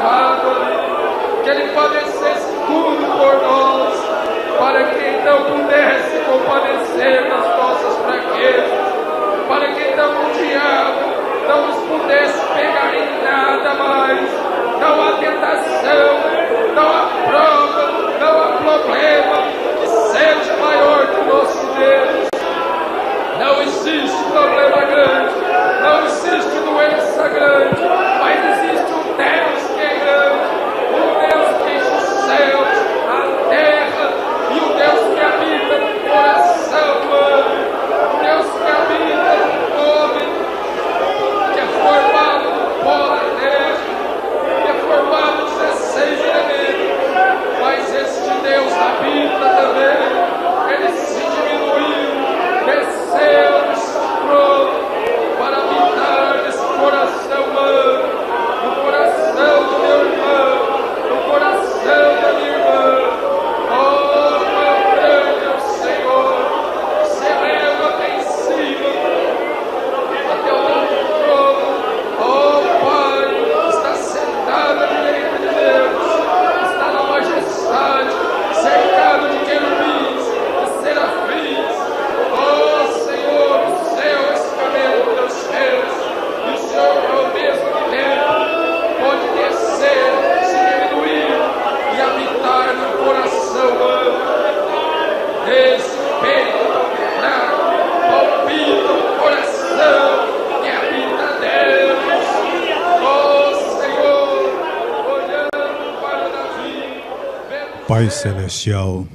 crucificado ali, que Ele padecesse tudo por nós, para que então pudesse compadecer das nossas fraquezas, para que então o diabo não nos pudesse pegar em nada mais. Não há tentação, não há prova, não há problema que seja maior que o nosso Deus. Não existe problema grande, não existe doença grande, mas existe um Deus que é grande, um Deus que enche os céus, a terra, e um Deus que habita no coração humano, um Deus que habita no homem, que é formado no pó da terra, que é formado de 16 elementos, mas este Deus habita também. Ele se diminuiu, desceu desse trono para habitar nesse coração humano, no coração do meu irmão, no coração da minha irmã. Oh, quão grande é o Senhor, se eleva até em cima, até o nosso trono. Oh, Pai, está sentado à direita de Deus, está na majestade, cercado de querubins, de serafins. Oh, Senhor, o céu é esse cabelo dos teus céus, e o Senhor ao mesmo tempo pode descer, se diminuir e habitar no coração humano. Esse peito tão fraco, palpita o coração que habita Deus. Oh, Senhor, olhando para Davi, vemos Pai Celestial,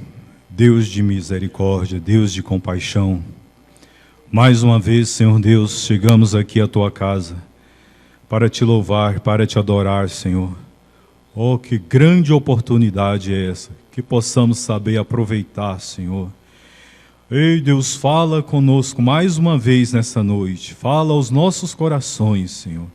Deus de misericórdia, Deus de compaixão, mais uma vez, Senhor Deus, chegamos aqui à Tua casa para Te louvar, para Te adorar, Senhor. Oh, que grande oportunidade é essa, que possamos saber aproveitar, Senhor. Ei, Deus, fala conosco mais uma vez nessa noite, fala aos nossos corações, Senhor.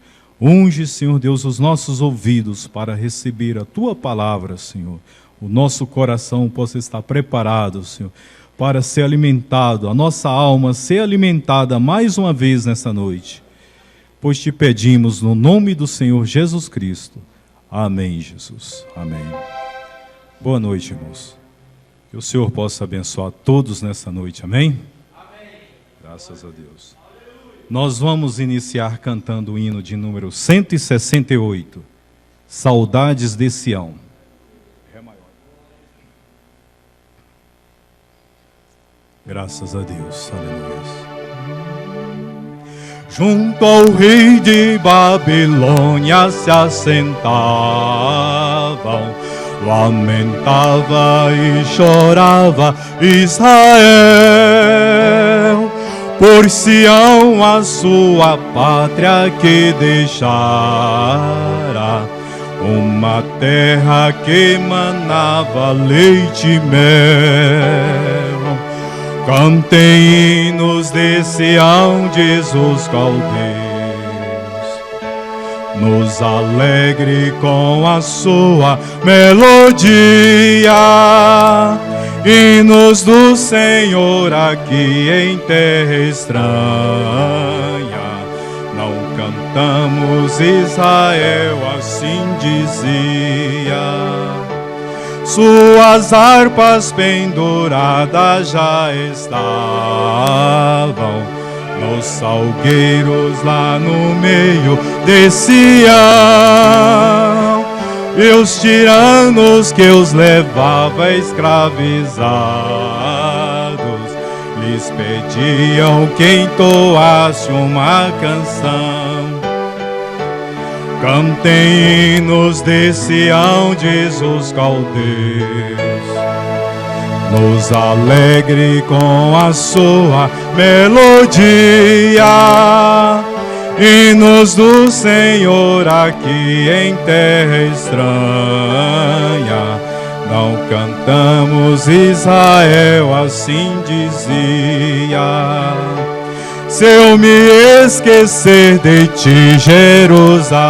Unge, Senhor Deus, os nossos ouvidos para receber a Tua palavra, Senhor. O nosso coração possa estar preparado, Senhor, para ser alimentado, a nossa alma ser alimentada mais uma vez nessa noite. Pois Te pedimos no nome do Senhor Jesus Cristo. Amém, Jesus. Amém. Boa noite, irmãos. Que o Senhor possa abençoar todos nessa noite. Amém? Amém. Graças a Deus. Nós vamos iniciar cantando o hino de número 168. Saudades de Sião. Graças a Deus, aleluia. Junto ao rei de Babilônia se assentavam, lamentava e chorava Israel, por Sião a sua pátria que deixara, uma terra que manava leite e mel. Cantem hinos de Sião, diz os caldeus, nos alegre com a sua melodia. Hinos do Senhor aqui em terra estranha, não cantamos Israel, assim dizia. Suas harpas penduradas já estavam nos salgueiros lá no meio de Sião, e os tiranos que os levava escravizados lhes pediam que entoasse uma canção. Cantem hinos de Sião, diz os caldeus, nos alegre com a sua melodia. Hinos do Senhor aqui em terra estranha, não cantamos Israel, assim dizia. Se eu me esquecer de ti, Jerusalém,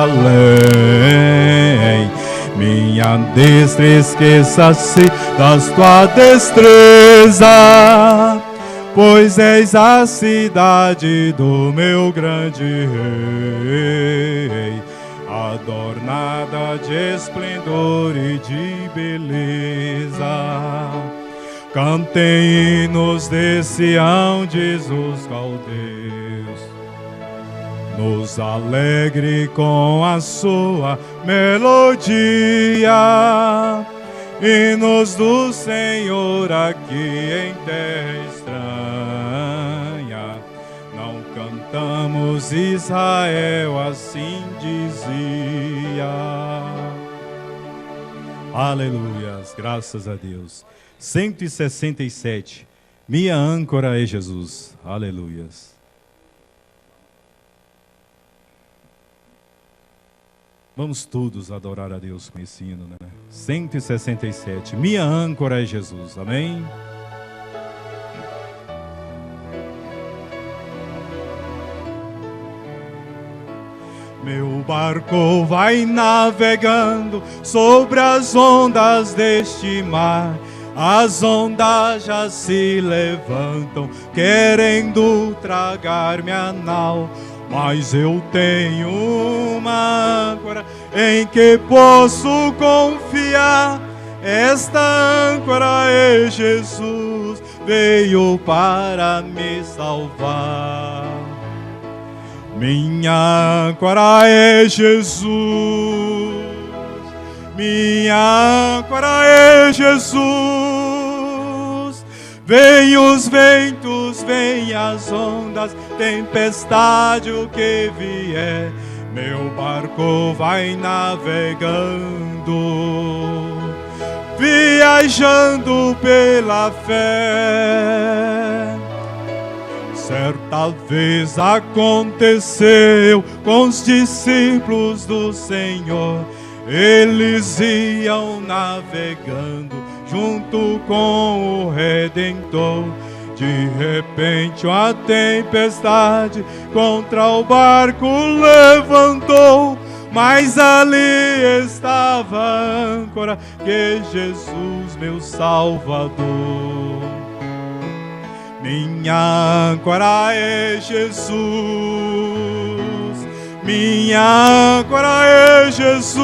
minha destra esqueça-se das tua destreza, pois és a cidade do meu grande rei, adornada de esplendor e de beleza. Cantem hinos de Sião, Jesus caldeus, nos alegre com a sua melodia. Hinos do Senhor aqui em terra estranha, não cantamos Israel, assim dizia. Aleluias, graças a Deus. 167, minha âncora é Jesus. Aleluias. Vamos todos adorar a Deus com esse hino, né? 167, minha âncora é Jesus. Amém? Meu barco vai navegando sobre as ondas deste mar. As ondas já se levantam, querendo tragar minha nau. Mas eu tenho uma âncora em que posso confiar. Esta âncora é Jesus, veio para me salvar. Minha âncora é Jesus, minha âncora é Jesus. Vem os ventos, vem as ondas, tempestade o que vier, meu barco vai navegando, viajando pela fé. Certa vez aconteceu com os discípulos do Senhor, eles iam navegando junto com o Redentor. De repente uma tempestade contra o barco levantou, mas ali estava a âncora, que Jesus meu Salvador. Minha âncora é Jesus, minha âncora é Jesus.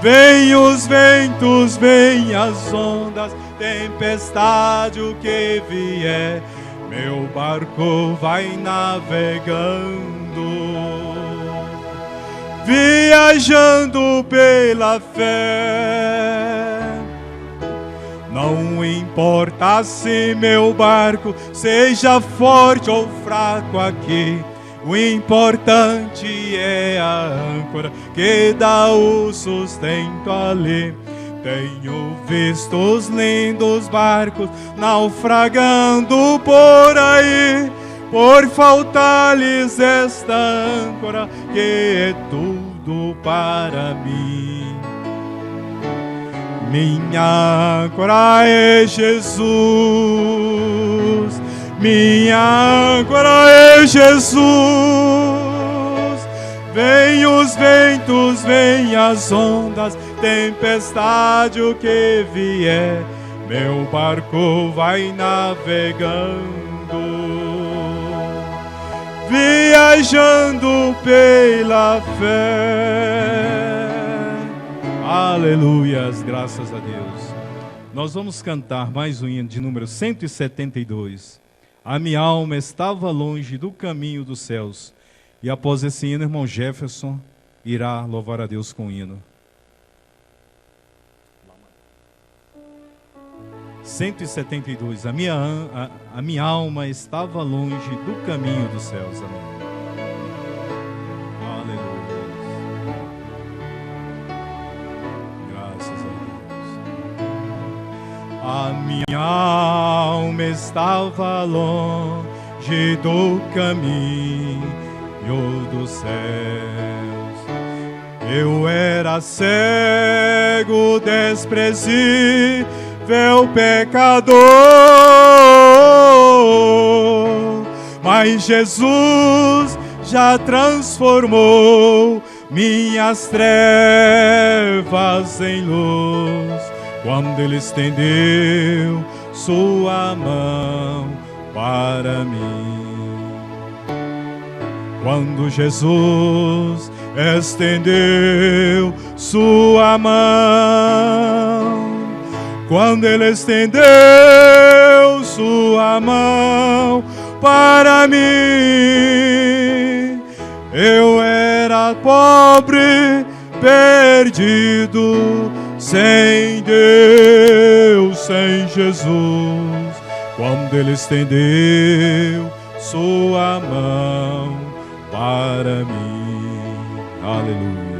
Vem os ventos, vem as ondas, tempestade o que vier, meu barco vai navegando, viajando pela fé. Não importa se meu barco seja forte ou fraco aqui, o importante é a âncora que dá o sustento ali. Tenho visto os lindos barcos naufragando por aí, por faltar-lhes esta âncora que é tudo para mim. Minha âncora é Jesus, minha âncora é Jesus. Vem os ventos, vem as ondas, tempestade o que vier, meu barco vai navegando, viajando pela fé. Aleluias, graças a Deus. Nós vamos cantar mais um hino de número 172. A minha alma estava longe do caminho dos céus. E após esse hino, irmão Jefferson irá louvar a Deus com o hino. 172. A minha alma estava longe do caminho dos céus. Amém. A minha alma estava longe do caminho dos céus. Eu era cego, desprezível pecador, mas Jesus já transformou minhas trevas em luz, quando Ele estendeu sua mão para mim. Quando Jesus estendeu sua mão, quando Ele estendeu sua mão para mim, eu era pobre, perdido, sem Deus, sem Jesus. Quando Ele estendeu sua mão para mim, aleluia.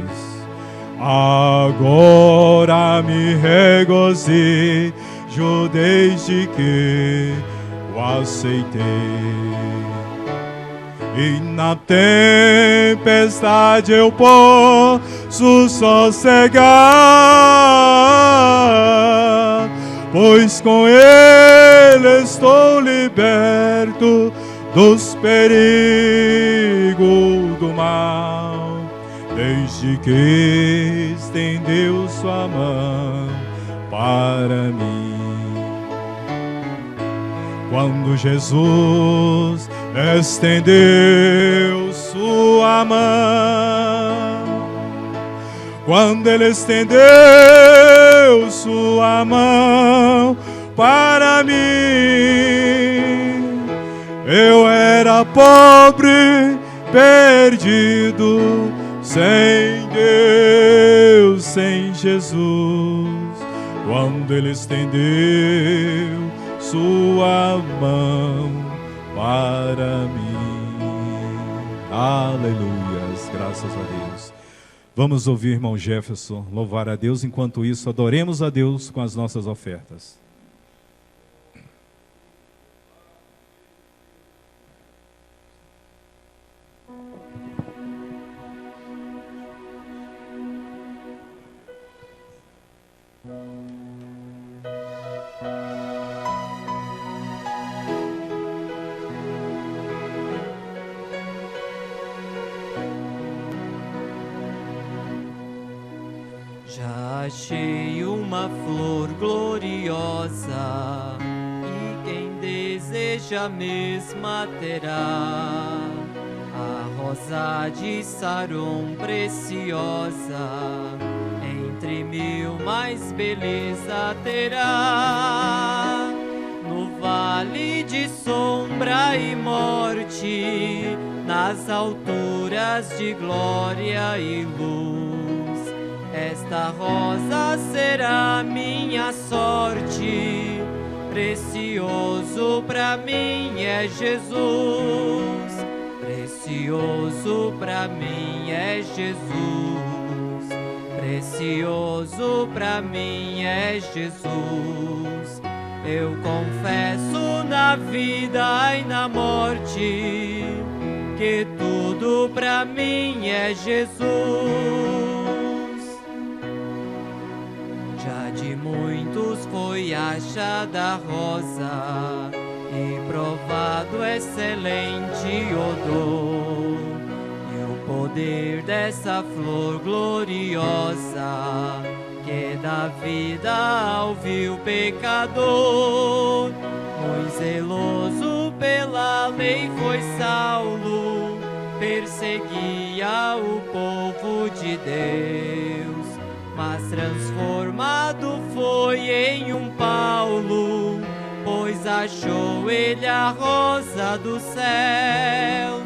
Agora me regozijo desde que o aceitei. E na tempestade eu posso sossegar, pois com Ele estou liberto dos perigos do mal, desde que estendeu sua mão para mim. Quando Jesus estendeu sua mão, quando Ele estendeu sua mão para mim, eu era pobre, perdido, sem Deus, sem Jesus. Quando Ele estendeu sua mão para mim. Aleluias, graças a Deus. Vamos ouvir, irmão Jefferson, louvar a Deus. Enquanto isso, adoremos a Deus com as nossas ofertas. Já achei uma flor gloriosa, e quem deseja a mesma terá. A rosa de Saron preciosa, entre mil mais beleza terá. No vale de sombra e morte, nas alturas de glória e luz, esta rosa será minha sorte. Precioso pra mim é Jesus, precioso pra mim é Jesus, precioso pra mim é Jesus. Eu confesso na vida e na morte que tudo pra mim é Jesus. Já de muitos foi achada a rosa e provado excelente odor, e o poder dessa flor gloriosa que dá vida ao vil pecador. Muito zeloso pela lei foi Saulo, perseguia o povo de Deus, mas transformado foi em um Paulo, pois achou ele a rosa dos céus.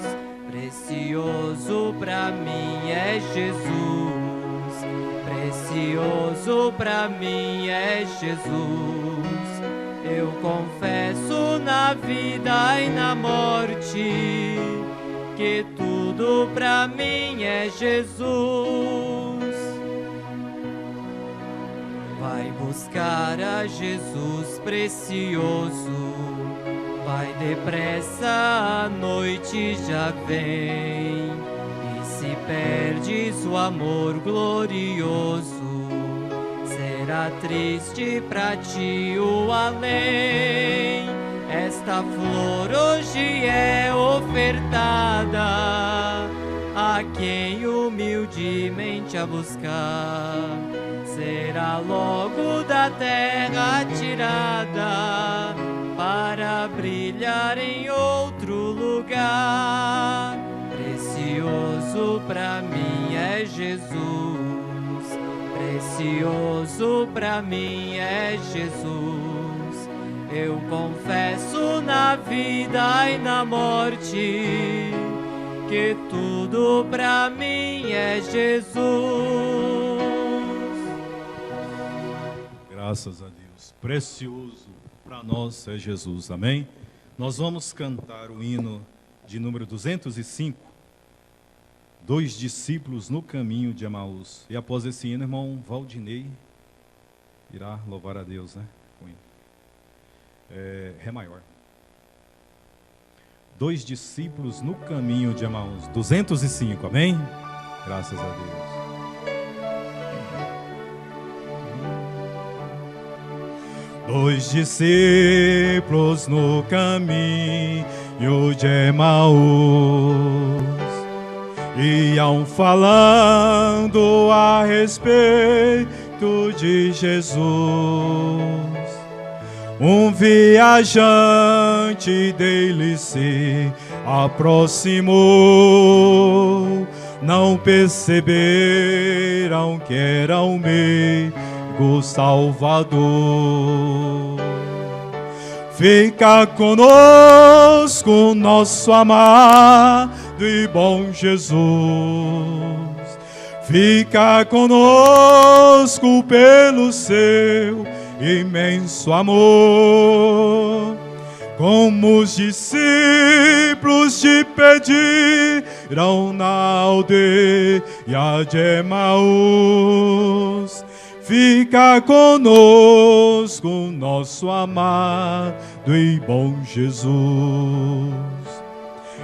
Precioso pra mim é Jesus, precioso pra mim é Jesus. Eu confesso na vida e na morte que tudo pra mim é Jesus. Vai buscar a Jesus precioso, vai depressa, a noite já vem. E se perdes o amor glorioso, será triste pra ti o além. Esta flor hoje é ofertada a quem humildemente a buscar. Será logo da terra tirada para brilhar em outro lugar. tudo pra mim é Jesus. Precioso pra mim é Jesus. Eu confesso na vida e na morte que tudo pra mim é Jesus. Graças a Deus. Precioso para nós é Jesus. Amém? Nós vamos cantar o hino de número 205. Dois discípulos no caminho de Emaús. E após esse hino, irmão Valdinei irá louvar a Deus, né? Com hino. Ré maior. Dois discípulos no caminho de Emaús. 205, amém? Graças a Deus. Dois discípulos no caminho de Emaús iam falando a respeito de Jesus. Um viajante dele se aproximou, não perceberam que era o meigo Salvador. Fica conosco, nosso amado e bom Jesus. Fica conosco pelo seu imenso amor. Como os discípulos te pediram na aldeia de Emaús, fica conosco, nosso amado e bom Jesus.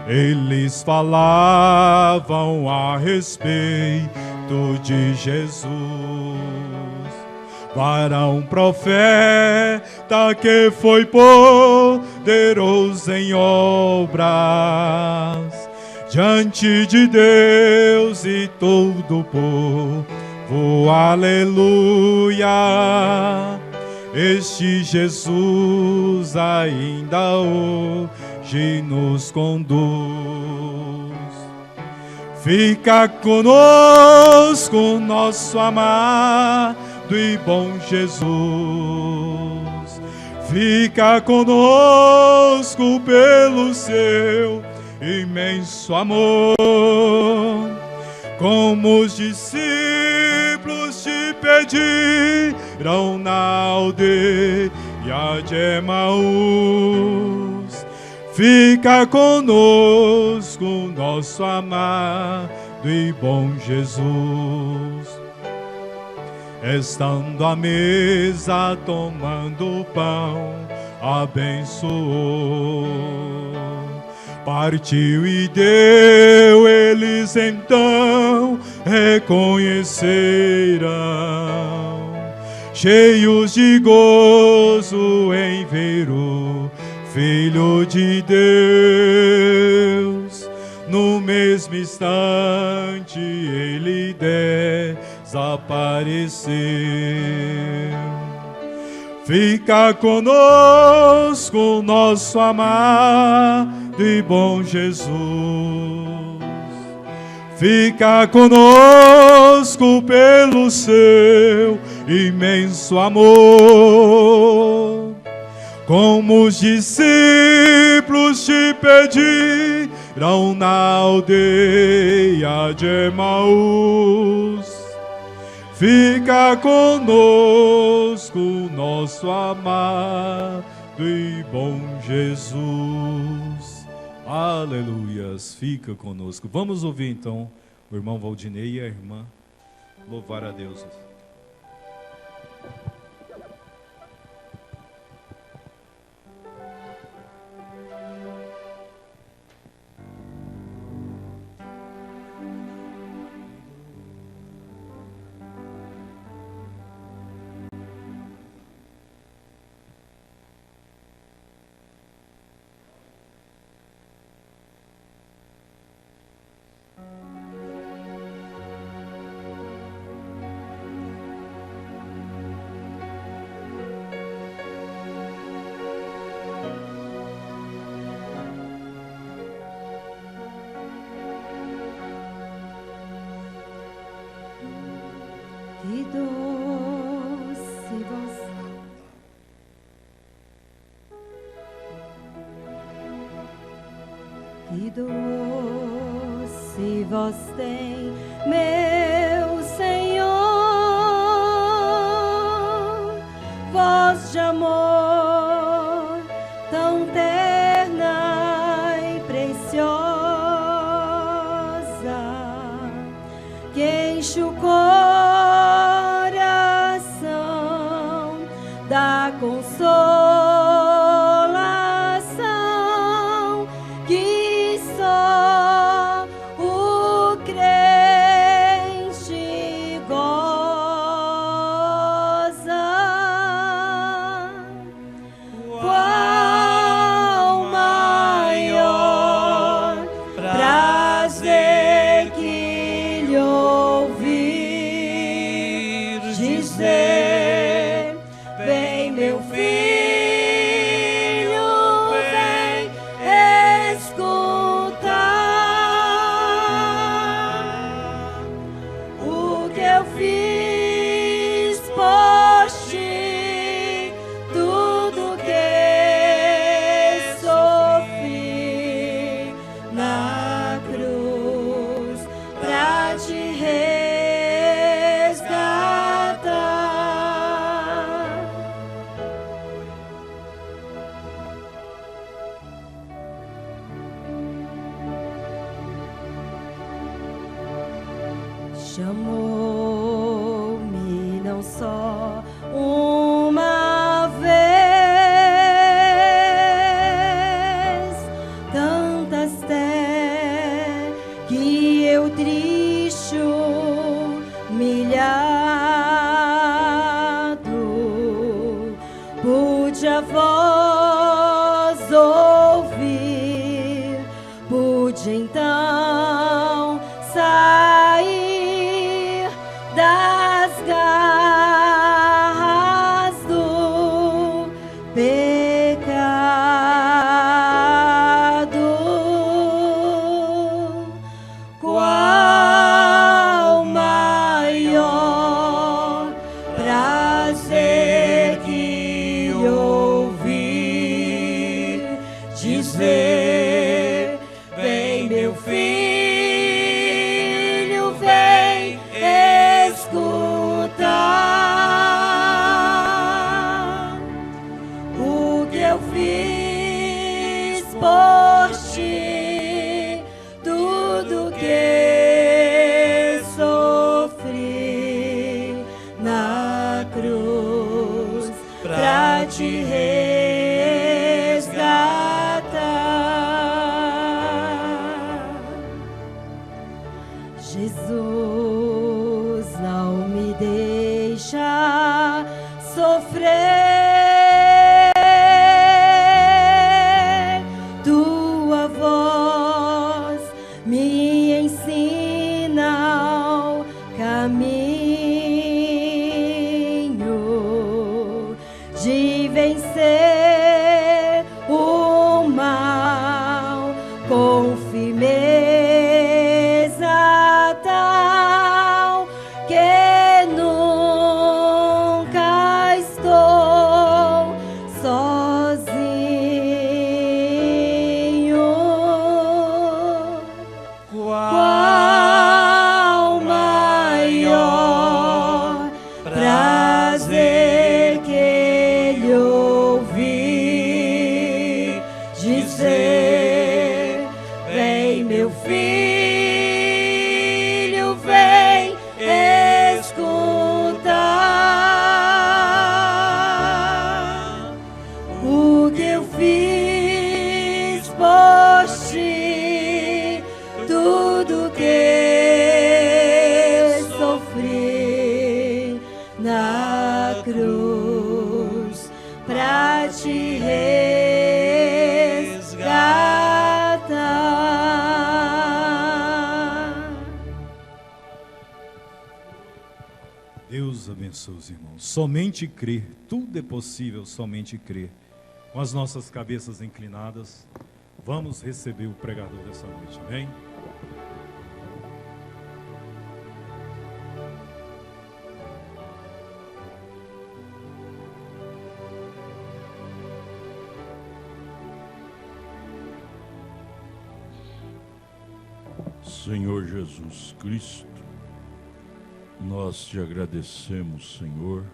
Eles falavam a respeito de Jesus, varão profeta que foi poderoso em obras diante de Deus e todo o povo. Aleluia, este Jesus ainda hoje nos conduz. Fica conosco, nosso amado e bom Jesus. Fica conosco pelo seu imenso amor. Como os discípulos te pediram na aldeia de Emaús, fica conosco, nosso amado e bom Jesus. Estando à mesa, tomando o pão, abençoou, partiu e deu. Eles então reconheceram, cheios de gozo em ver o Filho de Deus. No mesmo instante ele desapareceu. Fica conosco, nosso amado e bom Jesus. Fica conosco pelo seu imenso amor. Como os discípulos te pediram na aldeia de Emaús, fica conosco, nosso amado e bom Jesus. Aleluias, fica conosco. Vamos ouvir então o irmão Valdinei e a irmã louvar a Deus. Que doce voz tem, meu Senhor, voz de amor tão terna e preciosa, que enche o coração da consolação. Chamou-me não só uma vez, tantas até que eu triste, humilhado, pude a voz ouvir, pude então sair das garras do pecado. Qual maior prazer que ouvir dizer: vem, meu filho, o que eu fiz por ti, tudo que sofri na cruz pra te resgatar. Jesus, não me deixa sofrer, tua voz me ensina o caminho de vencer o mal com firmeza tal que nunca estou sozinho. Qual maior prazer que ele ouvir dizer: vem, meu filho, vem escutar o que eu fiz por ti, tudo que sofri na cruz pra te resgatar. Deus abençoe os irmãos. Somente crer, tudo é possível, somente crer. Com as nossas cabeças inclinadas, vamos receber o pregador dessa noite, amém? Senhor Jesus Cristo, nós te agradecemos, Senhor,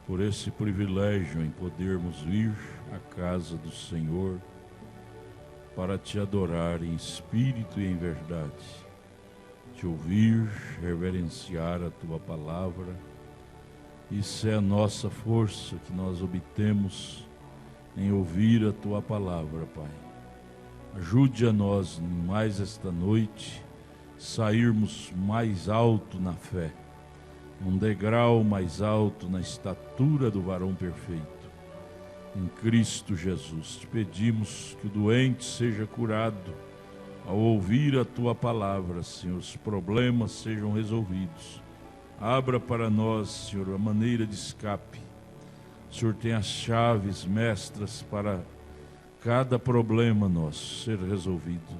por esse privilégio em podermos vir à casa do Senhor para te adorar em espírito e em verdade, te ouvir, reverenciar a tua palavra. Isso é a nossa força que nós obtemos em ouvir a tua palavra, Pai. Ajude a nós, mais esta noite, sairmos mais alto na fé, um degrau mais alto na estatura do varão perfeito. Em Cristo Jesus, te pedimos que o doente seja curado ao ouvir a tua palavra, Senhor, os problemas sejam resolvidos. Abra para nós, Senhor, a maneira de escape. O Senhor tem as chaves mestras para cada problema nosso ser resolvido.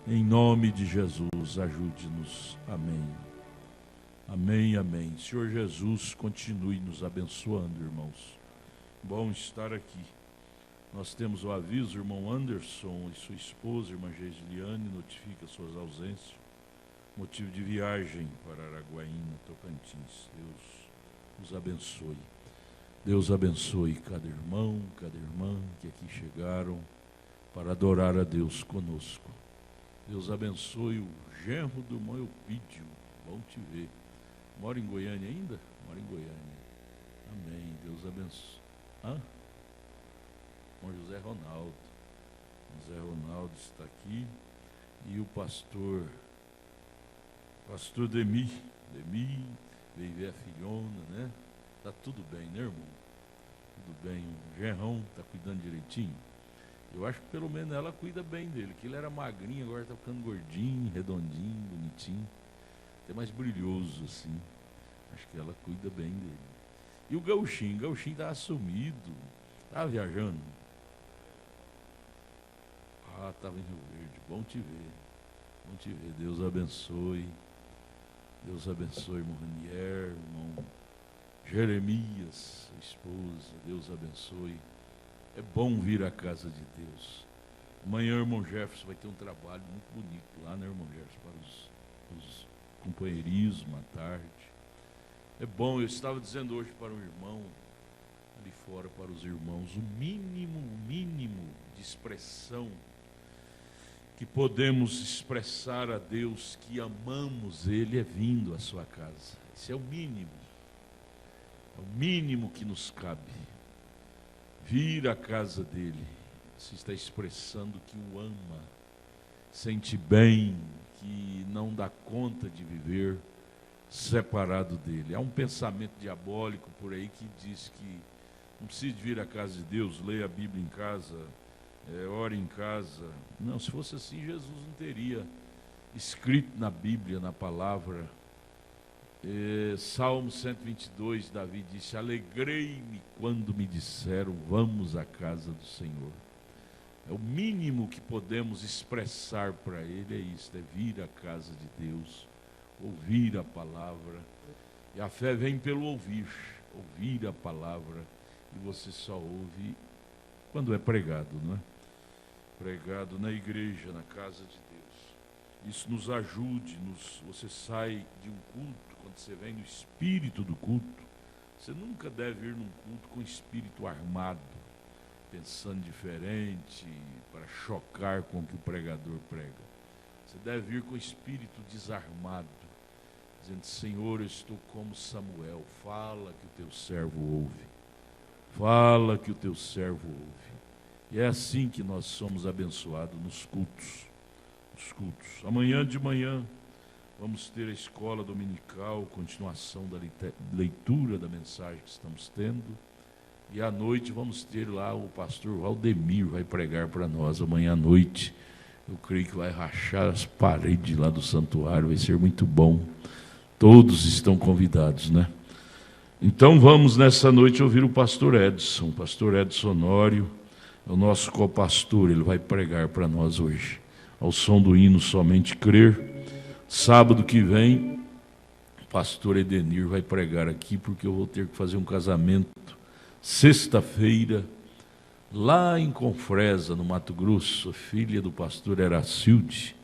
Em nome de Jesus, ajude-nos. Amém. Amém, amém. Senhor Jesus, continue nos abençoando, irmãos. Bom estar aqui. Nós temos o aviso, irmão Anderson e sua esposa, irmã Geisliane, notifica suas ausências. Motivo de viagem para Araguaína, Tocantins. Deus nos abençoe. Deus abençoe cada irmão, cada irmã que aqui chegaram para adorar a Deus conosco. Deus abençoe o genro do irmão Eupídio. Bom te ver. Mora em Goiânia ainda? Mora em Goiânia. Amém. Deus abençoe. Com José Ronaldo. José Ronaldo está aqui. E o pastor Demi veio ver a filhona, né? Tá tudo bem, né, irmão? Tudo bem. O genrão tá cuidando direitinho. Eu acho que pelo menos ela cuida bem dele, que ele era magrinho, agora tá ficando gordinho, redondinho, bonitinho. Até mais brilhoso, assim. Acho que ela cuida bem dele. E o Gauchinho tá sumido. Tá viajando? Tava em Rio Verde. Bom te ver. Bom te ver. Deus abençoe. Deus abençoe, irmão Ranier, irmão Jeremias, esposa. Deus abençoe. É bom vir à casa de Deus. Amanhã, irmão Jefferson vai ter um trabalho muito bonito lá, né, irmão Jefferson? Para os companheirismo à tarde. É bom, eu estava dizendo hoje para um irmão, ali fora para os irmãos, o mínimo de expressão que podemos expressar a Deus que amamos Ele é vindo à sua casa. Esse é o mínimo que nos cabe. Vir à casa dele, se está expressando que o ama, sente bem, que não dá conta de viver separado dele. Há um pensamento diabólico por aí que diz que não precisa vir à casa de Deus, leia a Bíblia em casa, ore em casa. Não, se fosse assim, Jesus não teria escrito na Bíblia, na palavra. Salmo 122, Davi disse: alegrei-me quando me disseram, vamos à casa do Senhor. É o mínimo que podemos expressar para Ele, é isso, é vir à casa de Deus, ouvir a palavra. E a fé vem pelo ouvir a palavra, e você só ouve quando é pregado, não é? Pregado na igreja, na casa de Deus. Isso nos ajude, você sai de um culto, quando você vem no espírito do culto, você nunca deve ir num culto com espírito armado, pensando diferente, para chocar com o que o pregador prega. Você deve ir com espírito desarmado, dizendo: Senhor, eu estou como Samuel, fala que o teu servo ouve. Fala que o teu servo ouve. E é assim que nós somos abençoados nos cultos. Amanhã de manhã vamos ter a escola dominical, continuação da leitura da mensagem que estamos tendo. E à noite vamos ter lá o pastor Valdemir, vai pregar para nós amanhã à noite. Eu creio que vai rachar as paredes lá do santuário, vai ser muito bom. Todos estão convidados, né? Então vamos nessa noite ouvir o pastor Edson Honório, é o nosso copastor, ele vai pregar para nós hoje, ao som do hino Somente Crer. Sábado que vem, o pastor Edenir vai pregar aqui, porque eu vou ter que fazer um casamento sexta-feira, lá em Confresa, no Mato Grosso, filha do pastor Heracilde,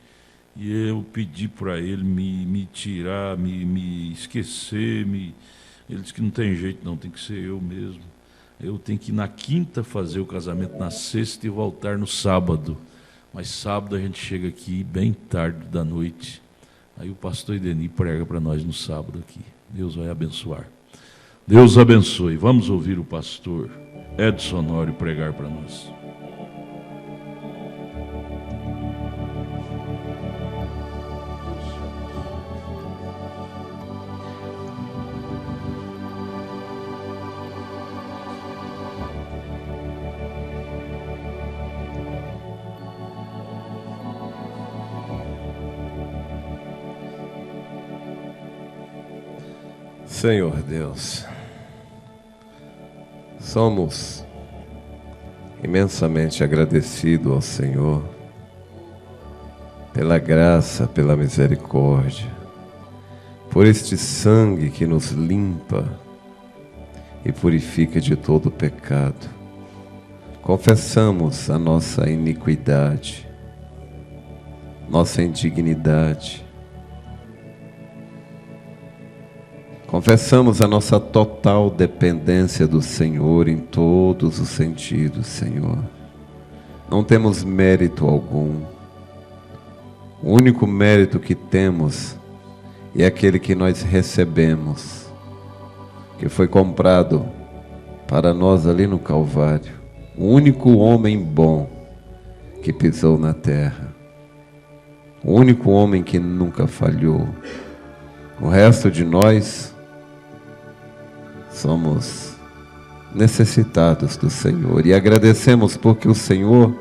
E eu pedi para ele me tirar, me esquecer. Ele disse que não tem jeito não, tem que ser eu mesmo. Eu tenho que ir na quinta fazer o casamento, na sexta e voltar no sábado. Mas sábado a gente chega aqui bem tarde da noite. Aí o pastor Ideni prega para nós no sábado aqui. Deus vai abençoar. Deus abençoe. Vamos ouvir o pastor Edson Honório pregar para nós. Senhor Deus, somos imensamente agradecidos ao Senhor pela graça, pela misericórdia, por este sangue que nos limpa e purifica de todo pecado. Confessamos a nossa iniquidade, nossa indignidade. Confessamos a nossa total dependência do Senhor em todos os sentidos, Senhor. Não temos mérito algum. O único mérito que temos é aquele que nós recebemos, que foi comprado para nós ali no Calvário. O único homem bom que pisou na terra. O único homem que nunca falhou. O resto de nós somos necessitados do Senhor e agradecemos porque o Senhor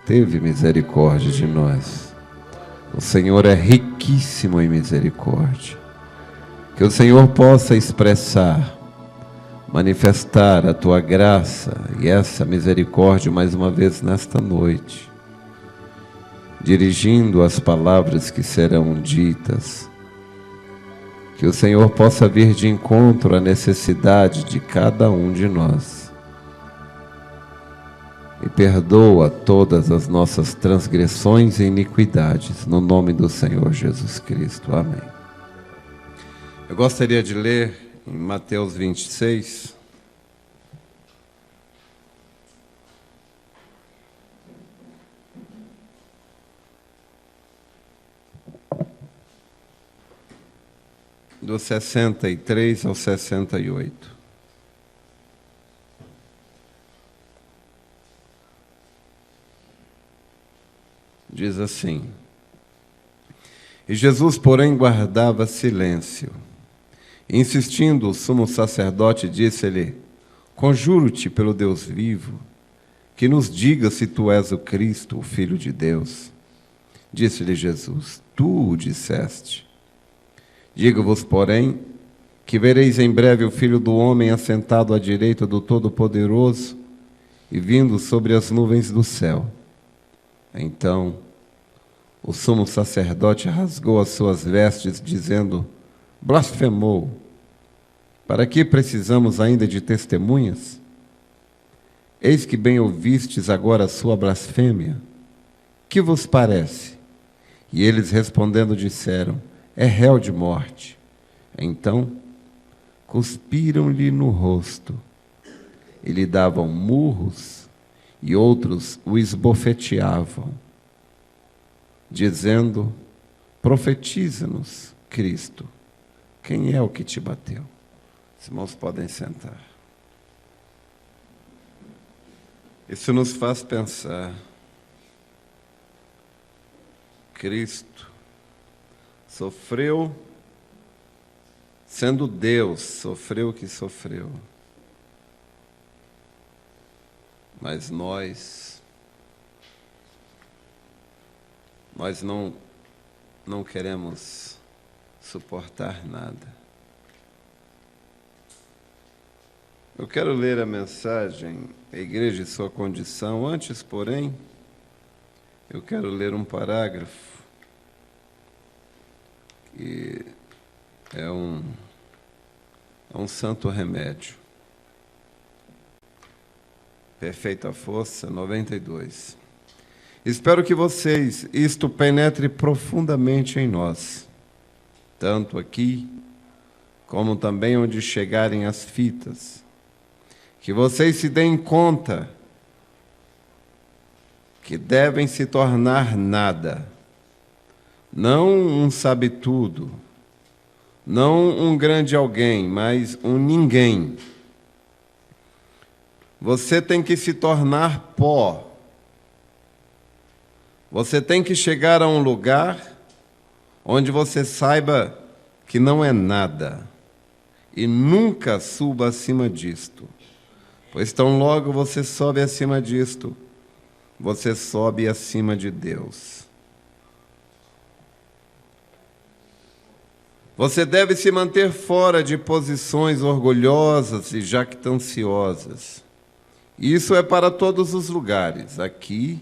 teve misericórdia de nós. O Senhor é riquíssimo em misericórdia. Que o Senhor possa expressar, manifestar a tua graça e essa misericórdia mais uma vez nesta noite, dirigindo as palavras que serão ditas. Que o Senhor possa vir de encontro à necessidade de cada um de nós. E perdoa todas as nossas transgressões e iniquidades, no nome do Senhor Jesus Cristo. Amém. Eu gostaria de ler em Mateus 26, do 63 ao 68. Diz assim: E Jesus, porém, guardava silêncio. Insistindo, o sumo sacerdote disse-lhe: Conjuro-te pelo Deus vivo, que nos diga se tu és o Cristo, o Filho de Deus. Disse-lhe Jesus: Tu o disseste. Digo-vos, porém, que vereis em breve o Filho do Homem assentado à direita do Todo-Poderoso e vindo sobre as nuvens do céu. Então, o sumo sacerdote rasgou as suas vestes, dizendo: Blasfemou! Para que precisamos ainda de testemunhas? Eis que bem ouvistes agora a sua blasfêmia. Que vos parece? E eles respondendo disseram: É réu de morte. Então, cuspiram-lhe no rosto, e lhe davam murros, e outros o esbofeteavam, dizendo: Profetiza-nos, Cristo, quem é o que te bateu? Os irmãos podem sentar. Isso nos faz pensar. Cristo sofreu, sendo Deus, sofreu o que sofreu. Mas nós não queremos suportar nada. Eu quero ler a mensagem, a Igreja e Sua Condição. Antes, porém, eu quero ler um parágrafo que é um santo remédio. Perfeita Força, 92. Espero que isto penetre profundamente em nós, tanto aqui, como também onde chegarem as fitas. Que vocês se deem conta que devem se tornar nada, não um sabe-tudo, não um grande alguém, mas um ninguém. Você tem que se tornar pó. Você tem que chegar a um lugar onde você saiba que não é nada e nunca suba acima disto, pois tão logo você sobe acima disto, você sobe acima de Deus. Você deve se manter fora de posições orgulhosas e jactanciosas. Isso é para todos os lugares, aqui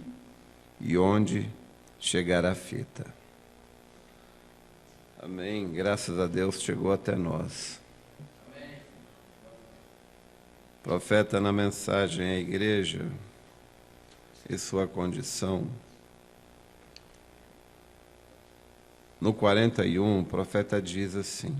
e onde chegar a fita. Amém. Graças a Deus chegou até nós. Amém. Profeta, na mensagem à igreja e sua condição. No 41, o profeta diz assim: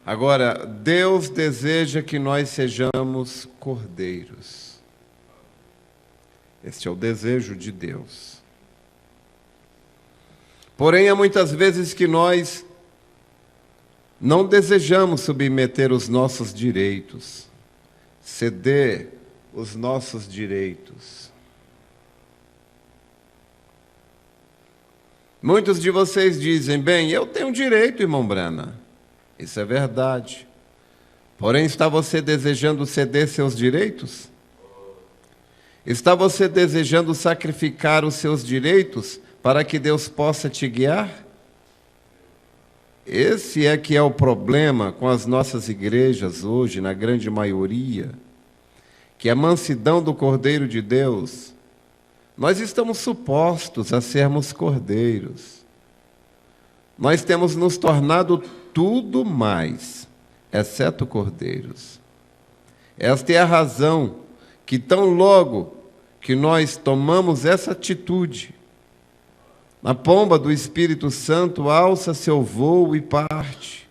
agora, Deus deseja que nós sejamos cordeiros. Este é o desejo de Deus. Porém, há muitas vezes que nós não desejamos submeter os nossos direitos, ceder os nossos direitos. Muitos de vocês dizem: bem, eu tenho direito, irmão Brana. Isso é verdade. Porém, está você desejando ceder seus direitos? Está você desejando sacrificar os seus direitos para que Deus possa te guiar? Esse é que é o problema com as nossas igrejas hoje, na grande maioria, que a mansidão do Cordeiro de Deus, nós estamos supostos a sermos cordeiros. Nós temos nos tornado tudo mais, exceto cordeiros. Esta é a razão que tão logo que nós tomamos essa atitude, a pomba do Espírito Santo alça seu voo e parte.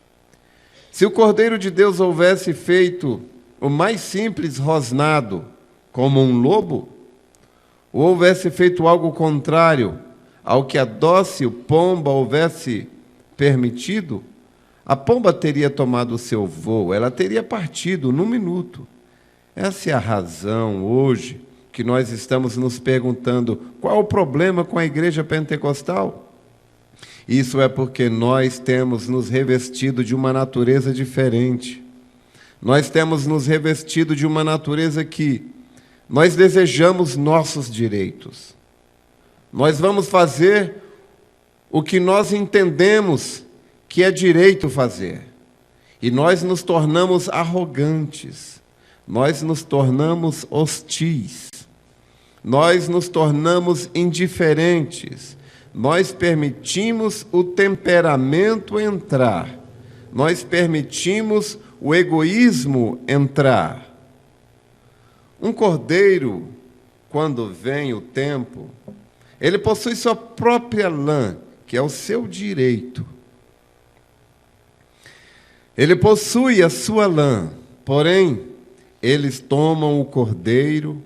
Se o Cordeiro de Deus houvesse feito o mais simples rosnado como um lobo, ou houvesse feito algo contrário ao que a dócil pomba houvesse permitido, a pomba teria tomado o seu voo, ela teria partido num minuto. Essa é a razão hoje que nós estamos nos perguntando: qual o problema com a igreja pentecostal? Isso é porque nós temos nos revestido de uma natureza diferente. Nós temos nos revestido de uma natureza que nós desejamos nossos direitos. Nós vamos fazer o que nós entendemos que é direito fazer. E nós nos tornamos arrogantes. Nós nos tornamos hostis. Nós nos tornamos indiferentes. Nós permitimos o temperamento entrar. Nós permitimos o egoísmo entrar. Um cordeiro, quando vem o tempo, ele possui sua própria lã, que é o seu direito. Ele possui a sua lã, porém, eles tomam o cordeiro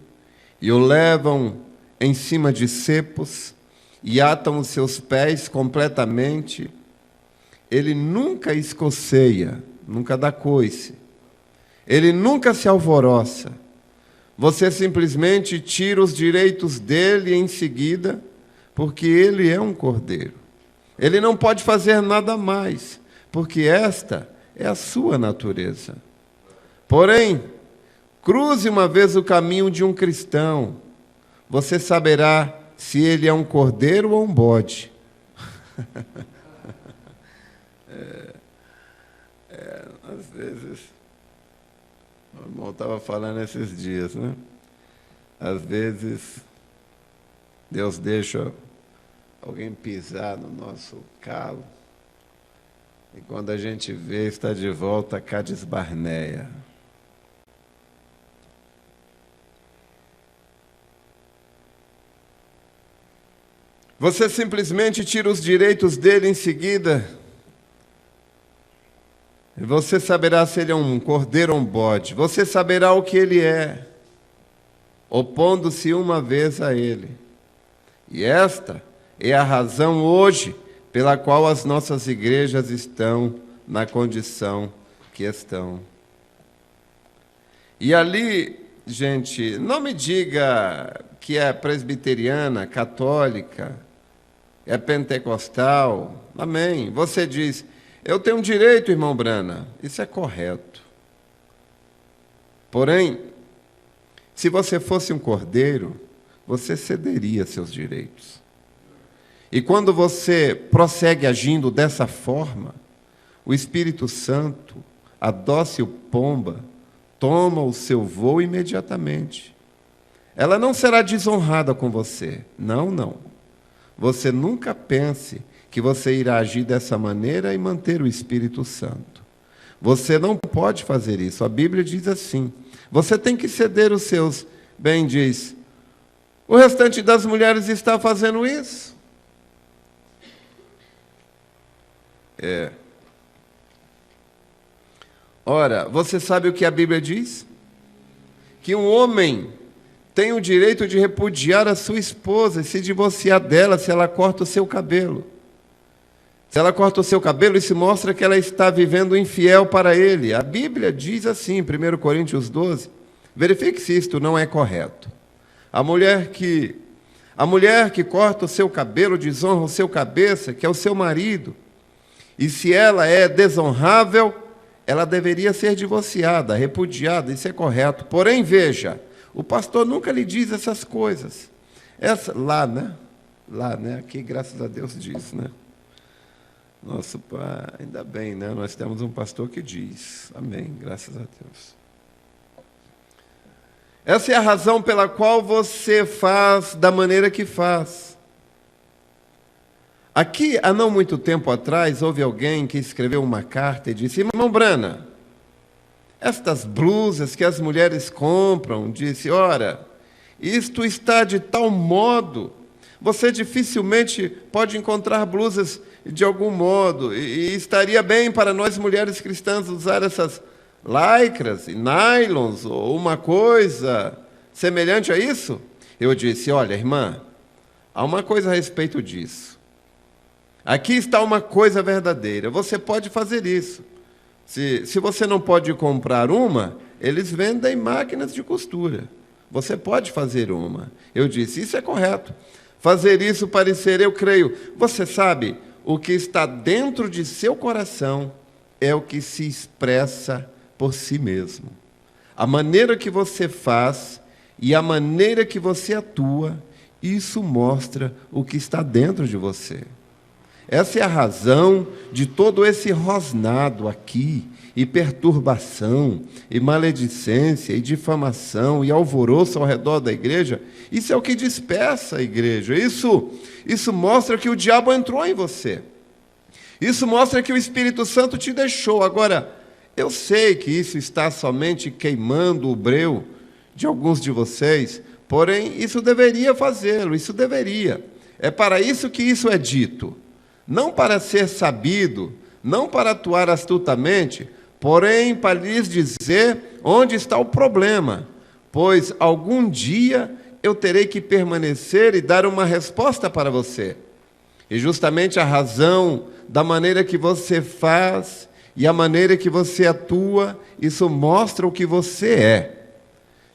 e o levam em cima de cepos e atam os seus pés completamente. Ele nunca escoceia, nunca dá coice. Ele nunca se alvoroça. Você simplesmente tira os direitos dele em seguida, porque ele é um cordeiro. Ele não pode fazer nada mais, porque esta é a sua natureza. Porém, cruze uma vez o caminho de um cristão, você saberá se ele é um cordeiro ou um bode. Às vezes, o irmão estava falando esses dias, né? Às vezes, Deus deixa alguém pisar no nosso calo, e quando a gente vê, está de volta a Cades Barneia. Você simplesmente tira os direitos dele em seguida. Você saberá se ele é um cordeiro ou um bode. Você saberá o que ele é, opondo-se uma vez a ele. E esta é a razão hoje pela qual as nossas igrejas estão na condição que estão. E ali, gente, não me diga que é presbiteriana, católica, é pentecostal. Amém. Você diz, eu tenho um direito, irmão Brana. Isso é correto. Porém, se você fosse um cordeiro, você cederia seus direitos. E quando você prossegue agindo dessa forma, o Espírito Santo, a dócil pomba, toma o seu voo imediatamente. Ela não será desonrada com você. Não, não. Você nunca pense que você irá agir dessa maneira e manter o Espírito Santo. Você não pode fazer isso. A Bíblia diz assim. Você tem que ceder os seus. Bem diz, o restante das mulheres está fazendo isso. Ora, você sabe o que a Bíblia diz? Que um homem tem o direito de repudiar a sua esposa e se divorciar dela se ela corta o seu cabelo. Se ela corta o seu cabelo, isso mostra que ela está vivendo infiel para ele. A Bíblia diz assim, 1 Coríntios 12, verifique se isto não é correto. A mulher que corta o seu cabelo, desonra o seu cabeça, que é o seu marido, e se ela é desonrável, ela deveria ser divorciada, repudiada, isso é correto. Porém, veja, o pastor nunca lhe diz essas coisas. Lá, né? Aqui, graças a Deus, diz, né? Nosso pai, ainda bem, né? Nós temos um pastor que diz. Amém, graças a Deus. Essa é a razão pela qual você faz da maneira que faz. Aqui, há não muito tempo atrás, houve alguém que escreveu uma carta e disse, irmão Brana, estas blusas que as mulheres compram, disse, ora, isto está de tal modo, você dificilmente pode encontrar blusas de algum modo, e estaria bem para nós mulheres cristãs usar essas lycras e nylons, ou uma coisa semelhante a isso? Eu disse, olha, irmã, há uma coisa a respeito disso. Aqui está uma coisa verdadeira, você pode fazer isso. Se você não pode comprar uma, eles vendem máquinas de costura. Você pode fazer uma. Eu disse, isso é correto. Fazer isso parecer, eu creio. Você sabe, o que está dentro de seu coração é o que se expressa por si mesmo. A maneira que você faz e a maneira que você atua, isso mostra o que está dentro de você. Essa é a razão de todo esse rosnado aqui, e perturbação, e maledicência, e difamação, e alvoroço ao redor da igreja. Isso é o que dispersa a igreja. Isso mostra que o diabo entrou em você. Isso mostra que o Espírito Santo te deixou. Agora, eu sei que isso está somente queimando o breu de alguns de vocês, porém, isso deveria fazê-lo, isso deveria. É para isso que isso é dito. Não para ser sabido, não para atuar astutamente, porém para lhes dizer onde está o problema, pois algum dia eu terei que permanecer e dar uma resposta para você. E justamente a razão da maneira que você faz e a maneira que você atua, isso mostra o que você é.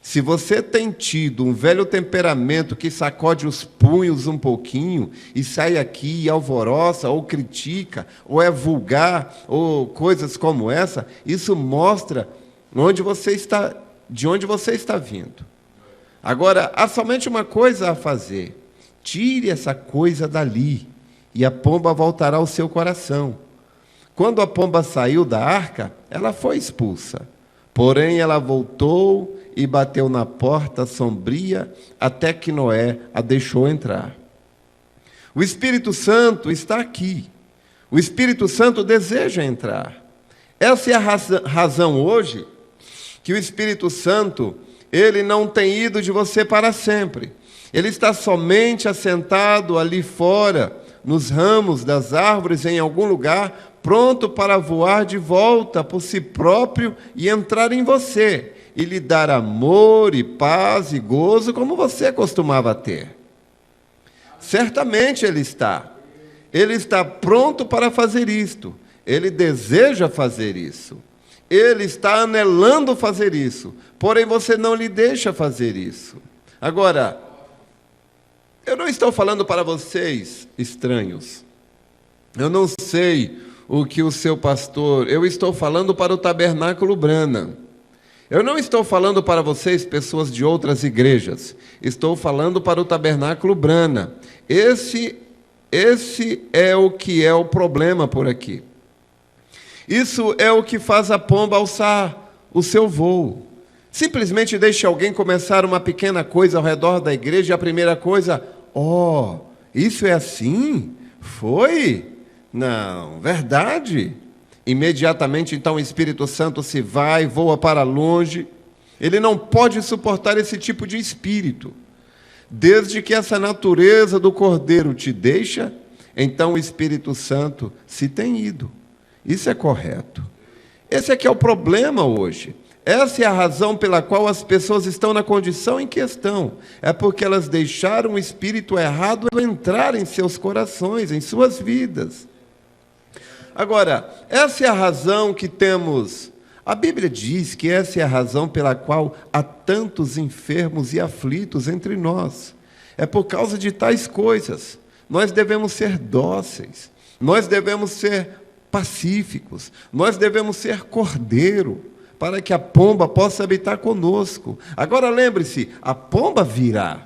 Se você tem tido um velho temperamento que sacode os punhos um pouquinho e sai aqui e alvoroça, ou critica, ou é vulgar, ou coisas como essa, isso mostra de onde você está vindo. Agora, há somente uma coisa a fazer. Tire essa coisa dali e a pomba voltará ao seu coração. Quando a pomba saiu da arca, ela foi expulsa. Porém, ela voltou e bateu na porta sombria até que Noé a deixou entrar. O Espírito Santo está aqui. O Espírito Santo deseja entrar. Essa é a razão hoje que o Espírito Santo Ele não tem ido de você para sempre. Ele está somente assentado ali fora, nos ramos das árvores, em algum lugar, pronto para voar de volta por si próprio e entrar em você, e lhe dar amor e paz e gozo, como você costumava ter. Certamente Ele está pronto para fazer isto, Ele deseja fazer isso, Ele está anelando fazer isso, porém você não lhe deixa fazer isso. Agora, eu não estou falando para vocês, estranhos. Eu não sei o que o seu pastor... Eu estou falando para o Tabernáculo Brana. Eu não estou falando para vocês, pessoas de outras igrejas. Estou falando para o Tabernáculo Brana. Esse é o que é o problema por aqui. Isso é o que faz a pomba alçar o seu voo. Simplesmente deixe alguém começar uma pequena coisa ao redor da igreja e a primeira coisa... Oh, isso é assim? Foi? Não, verdade. Imediatamente, então, o Espírito Santo se vai, voa para longe. Ele não pode suportar esse tipo de espírito. Desde que essa natureza do Cordeiro te deixa, então o Espírito Santo se tem ido. Isso é correto. Esse é que é o problema hoje. Essa é a razão pela qual as pessoas estão na condição em que estão. É porque elas deixaram o espírito errado entrar em seus corações, em suas vidas. Agora, essa é a razão que temos... A Bíblia diz que essa é a razão pela qual há tantos enfermos e aflitos entre nós. É por causa de tais coisas. Nós devemos ser dóceis. Nós devemos ser pacíficos. Nós devemos ser cordeiro, para que a pomba possa habitar conosco. Agora lembre-se, a pomba virá.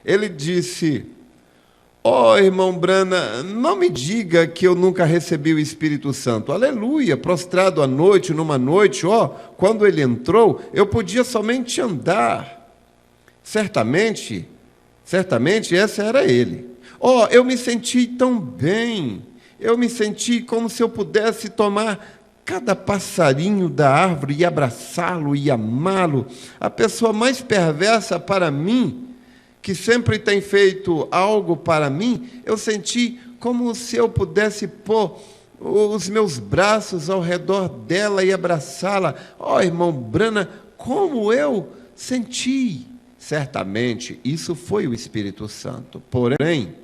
Ele disse, irmão Brana, não me diga que eu nunca recebi o Espírito Santo. Aleluia, prostrado à noite, numa noite, quando ele entrou, eu podia somente andar. Certamente, essa era ele. Eu me senti tão bem, eu me senti como se eu pudesse tomar cada passarinho da árvore e abraçá-lo e amá-lo. A pessoa mais perversa para mim, que sempre tem feito algo para mim, eu senti como se eu pudesse pôr os meus braços ao redor dela e abraçá-la. Irmão Brana, como eu senti. Certamente, isso foi o Espírito Santo. Porém,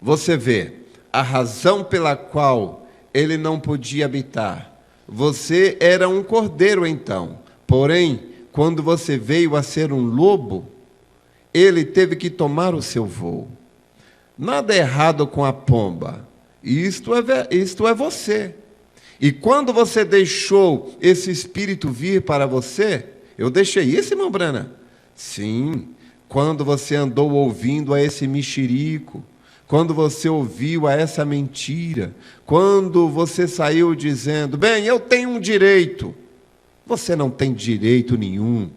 você vê, a razão pela qual ele não podia habitar. Você era um cordeiro então. Porém, quando você veio a ser um lobo, ele teve que tomar o seu voo. Nada errado com a pomba. Isto é você. E quando você deixou esse espírito vir para você, eu deixei isso, irmão Brana? Sim. Quando você andou ouvindo a esse mexerico, quando você ouviu a essa mentira, quando você saiu dizendo, bem, eu tenho um direito. Você não tem direito nenhum.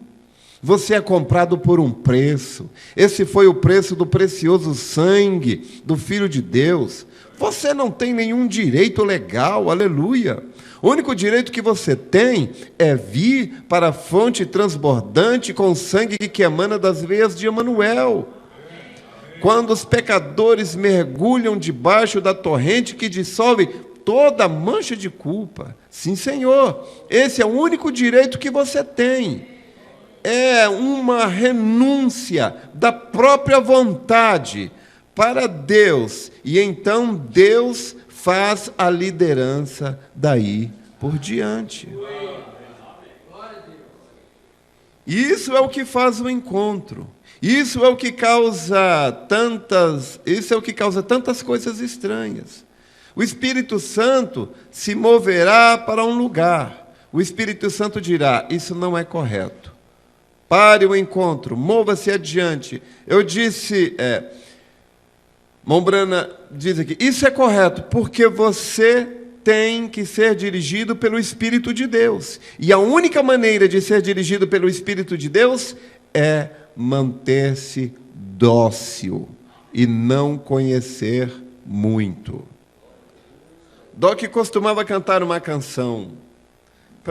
Você é comprado por um preço. Esse foi o preço do precioso sangue do Filho de Deus. Você não tem nenhum direito legal, aleluia. O único direito que você tem é vir para a fonte transbordante com o sangue que emana das veias de Emanuel. Quando os pecadores mergulham debaixo da torrente que dissolve toda mancha de culpa. Sim, Senhor, esse é o único direito que você tem. É uma renúncia da própria vontade para Deus. E então Deus faz a liderança daí por diante. Isso é o que faz o encontro. Isso é o que causa tantas coisas estranhas. O Espírito Santo se moverá para um lugar. O Espírito Santo dirá, isso não é correto. Pare o encontro, mova-se adiante. Eu disse, Mombrana diz aqui, isso é correto, porque você tem que ser dirigido pelo Espírito de Deus. E a única maneira de ser dirigido pelo Espírito de Deus é manter-se dócil e não conhecer muito. Doc costumava cantar uma canção.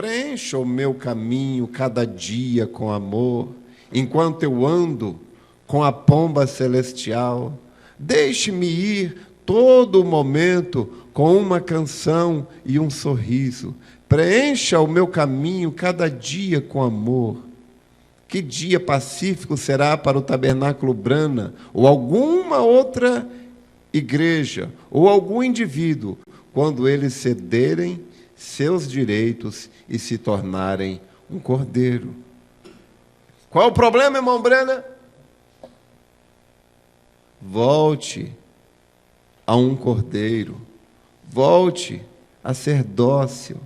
Preencha o meu caminho cada dia com amor, enquanto eu ando com a pomba celestial. Deixe-me ir todo momento com uma canção e um sorriso. Preencha o meu caminho cada dia com amor. Que dia pacífico será para o Tabernáculo Brana, ou alguma outra igreja, ou algum indivíduo, quando eles cederem seus direitos e se tornarem um cordeiro. Qual o problema, irmão Brana? Volte a um cordeiro, volte a ser dócil,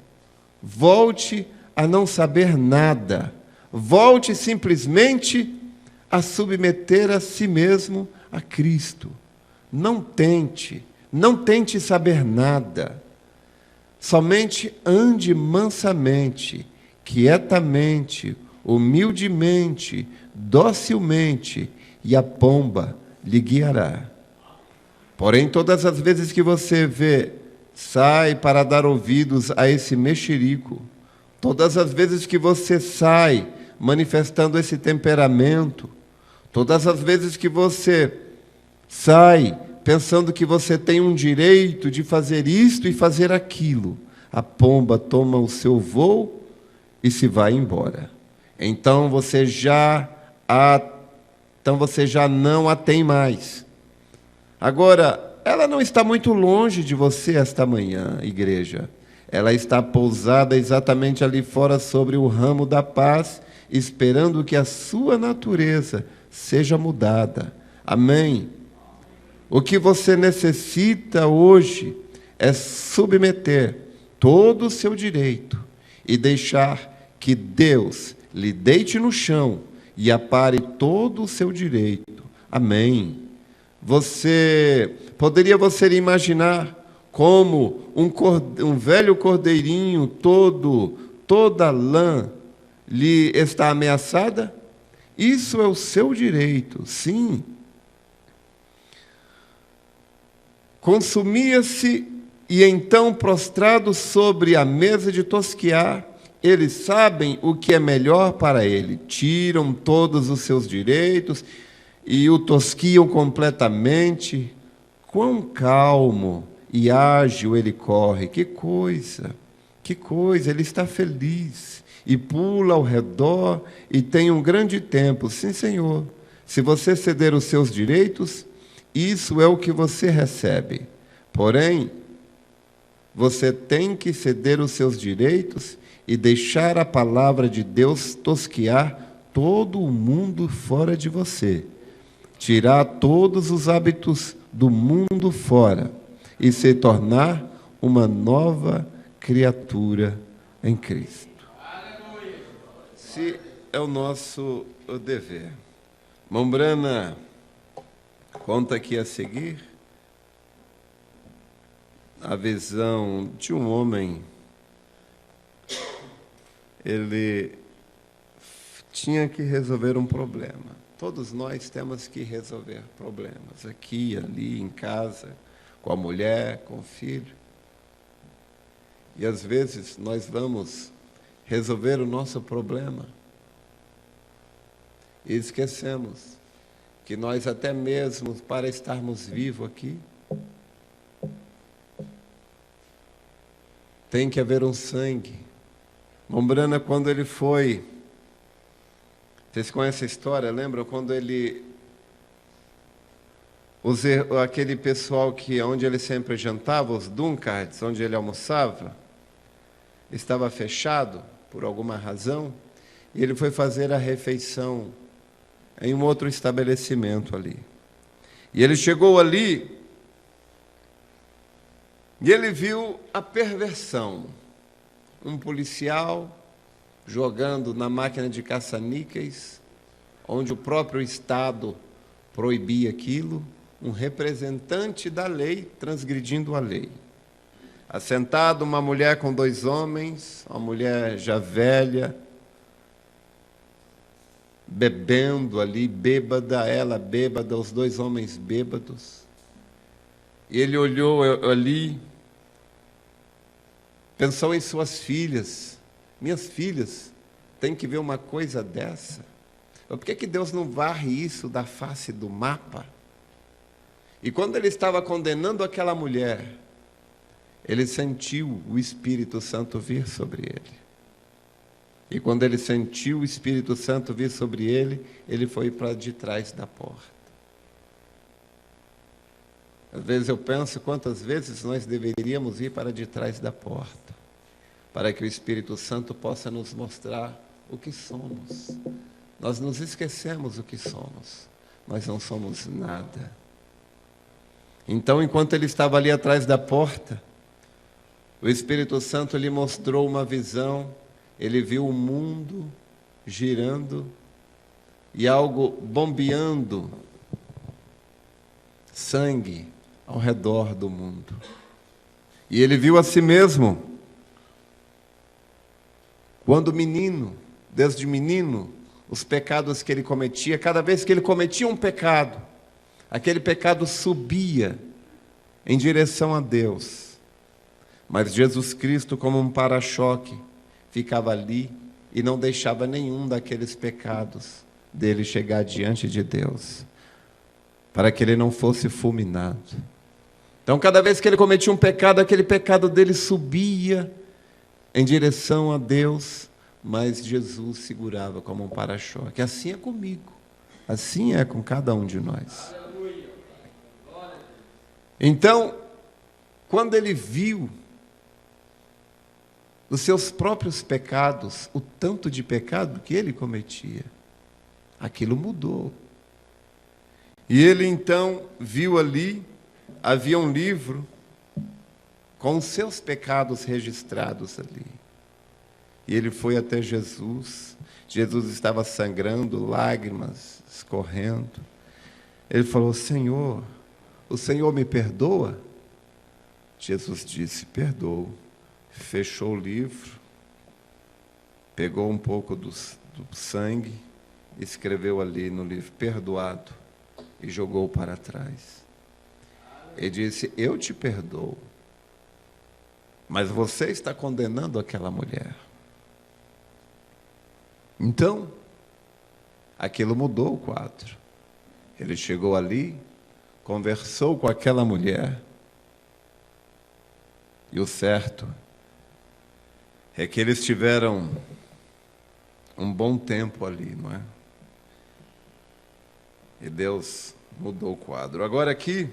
volte a não saber nada, volte simplesmente a submeter a si mesmo a Cristo. Não tente saber nada. Somente ande mansamente, quietamente, humildemente, docilmente, e a pomba lhe guiará. Porém, todas as vezes que você vê, sai para dar ouvidos a esse mexerico, todas as vezes que você sai manifestando esse temperamento, todas as vezes que você sai pensando que você tem um direito de fazer isto e fazer aquilo, a pomba toma o seu voo e se vai embora. Então você já não a tem mais. Agora, ela não está muito longe de você esta manhã, igreja. Ela está pousada exatamente ali fora sobre o ramo da paz, esperando que a sua natureza seja mudada. Amém? O que você necessita hoje é submeter todo o seu direito e deixar que Deus lhe deite no chão e apare todo o seu direito. Amém? Poderia você imaginar como um velho cordeirinho toda lã lhe está ameaçada? Isso é o seu direito, sim. Consumia-se, e então, prostrado sobre a mesa de tosquiar, eles sabem o que é melhor para ele. Tiram todos os seus direitos e o tosquiam completamente. Quão calmo e ágil ele corre. Que coisa, ele está feliz. E pula ao redor e tem um grande tempo. Sim, Senhor, se você ceder os seus direitos, isso é o que você recebe. Porém, você tem que ceder os seus direitos e deixar a palavra de Deus tosquiar todo o mundo fora de você. Tirar todos os hábitos do mundo fora e se tornar uma nova criatura em Cristo. Esse é o nosso dever. Mombrana conta aqui a seguir a visão de um homem. Ele tinha que resolver um problema. Todos nós temos que resolver problemas, aqui, ali, em casa, com a mulher, com o filho. E às vezes nós vamos resolver o nosso problema e esquecemos que nós, até mesmo para estarmos vivos aqui, tem que haver um sangue. Mombrana, quando ele foi, vocês conhecem a história, lembram? Quando aquele pessoal onde ele sempre jantava, os Dunkards, onde ele almoçava, estava fechado por alguma razão, e ele foi fazer a refeição em um outro estabelecimento ali. E ele chegou ali e ele viu a perversão. Um policial jogando na máquina de caça-níqueis, onde o próprio Estado proibia aquilo, um representante da lei transgredindo a lei. Assentado uma mulher com 2 homens, uma mulher já velha, bebendo ali, bêbada, ela bêbada, os 2 homens bêbados. E ele olhou ali, pensou em suas filhas. minhas filhas têm que ver uma coisa dessa? Por que Deus não varre isso da face do mapa? E quando ele estava condenando aquela mulher, ele sentiu o Espírito Santo vir sobre ele. E quando ele sentiu o Espírito Santo vir sobre ele, ele foi para de trás da porta. Às vezes eu penso quantas vezes nós deveríamos ir para de trás da porta, para que o Espírito Santo possa nos mostrar o que somos. Nós nos esquecemos o que somos. Nós não somos nada. Então, enquanto ele estava ali atrás da porta, o Espírito Santo lhe mostrou uma visão. Ele viu o mundo girando e algo bombeando sangue ao redor do mundo. E ele viu a si mesmo, quando menino, desde menino, os pecados que ele cometia. Cada vez que ele cometia um pecado, aquele pecado subia em direção a Deus. Mas Jesus Cristo, como um para-choque, ficava ali e não deixava nenhum daqueles pecados dele chegar diante de Deus, para que ele não fosse fulminado. Então, cada vez que ele cometia um pecado, aquele pecado dele subia em direção a Deus, mas Jesus segurava como um para-choque. Assim é comigo, assim é com cada um de nós. Então, quando ele viu os seus próprios pecados, o tanto de pecado que ele cometia, aquilo mudou. E ele então viu ali, havia um livro com os seus pecados registrados ali. E ele foi até Jesus. Jesus estava sangrando, lágrimas escorrendo. Ele falou: Senhor, o Senhor me perdoa? Jesus disse: perdoo. Fechou o livro, pegou um pouco do sangue, escreveu ali no livro: perdoado, e jogou para trás. Ele disse: eu te perdoo, mas você está condenando aquela mulher. Então, aquilo mudou o quadro. Ele chegou ali, conversou com aquela mulher, e o certo é que eles tiveram um bom tempo ali, não é? E Deus mudou o quadro. Agora aqui,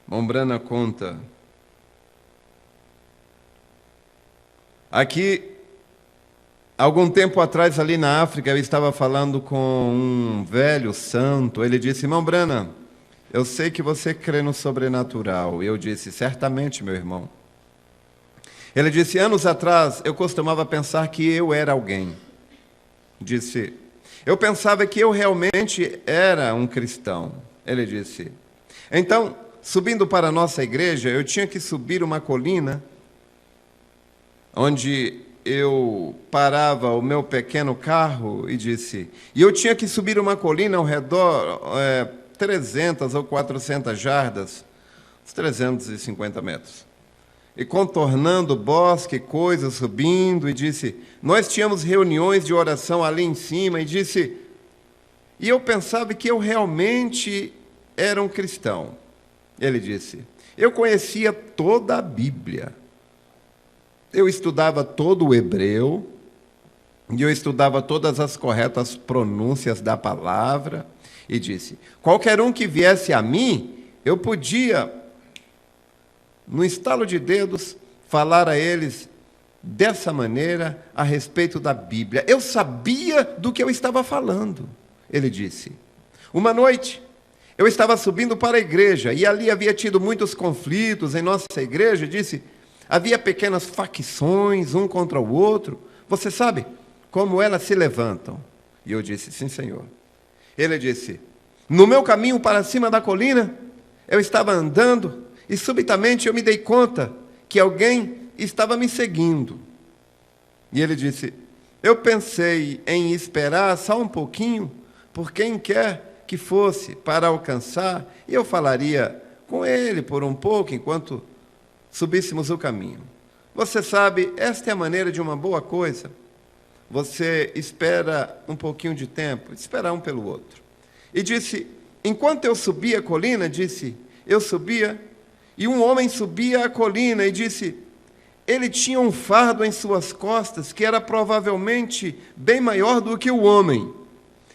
Mombrana conta. Aqui, algum tempo atrás, ali na África, eu estava falando com um velho santo. Ele disse: Mombrana, eu sei que você crê no sobrenatural. E eu disse: certamente, meu irmão. Ele disse: anos atrás, eu costumava pensar que eu era alguém. Disse: eu pensava que eu realmente era um cristão. Ele disse: então, subindo para a nossa igreja, eu tinha que subir uma colina, onde eu parava o meu pequeno carro, e disse, e eu tinha que subir uma colina ao redor, 300 ou 400 jardas, uns 350 metros. E contornando o bosque, coisas subindo, e disse, nós tínhamos reuniões de oração ali em cima, e disse, e eu pensava que eu realmente era um cristão. Ele disse, eu conhecia toda a Bíblia, eu estudava todo o hebreu, e eu estudava todas as corretas pronúncias da palavra, e disse, qualquer um que viesse a mim, eu podia, no estalo de dedos, falar a eles dessa maneira a respeito da Bíblia. Eu sabia do que eu estava falando. Ele disse, uma noite, eu estava subindo para a igreja, e ali havia tido muitos conflitos em nossa igreja, disse, havia pequenas facções, um contra o outro, você sabe como elas se levantam? E eu disse, sim, Senhor. Ele disse, no meu caminho para cima da colina, eu estava andando, e subitamente eu me dei conta que alguém estava me seguindo. E ele disse, eu pensei em esperar só um pouquinho, por quem quer que fosse, para alcançar, e eu falaria com ele por um pouco, enquanto subíssemos o caminho. Você sabe, esta é a maneira de uma boa coisa. você espera um pouquinho de tempo, esperar um pelo outro. E disse, enquanto eu subia a colina, disse, eu subia, e um homem subia a colina e disse, ele tinha um fardo em suas costas, que era provavelmente bem maior do que o homem.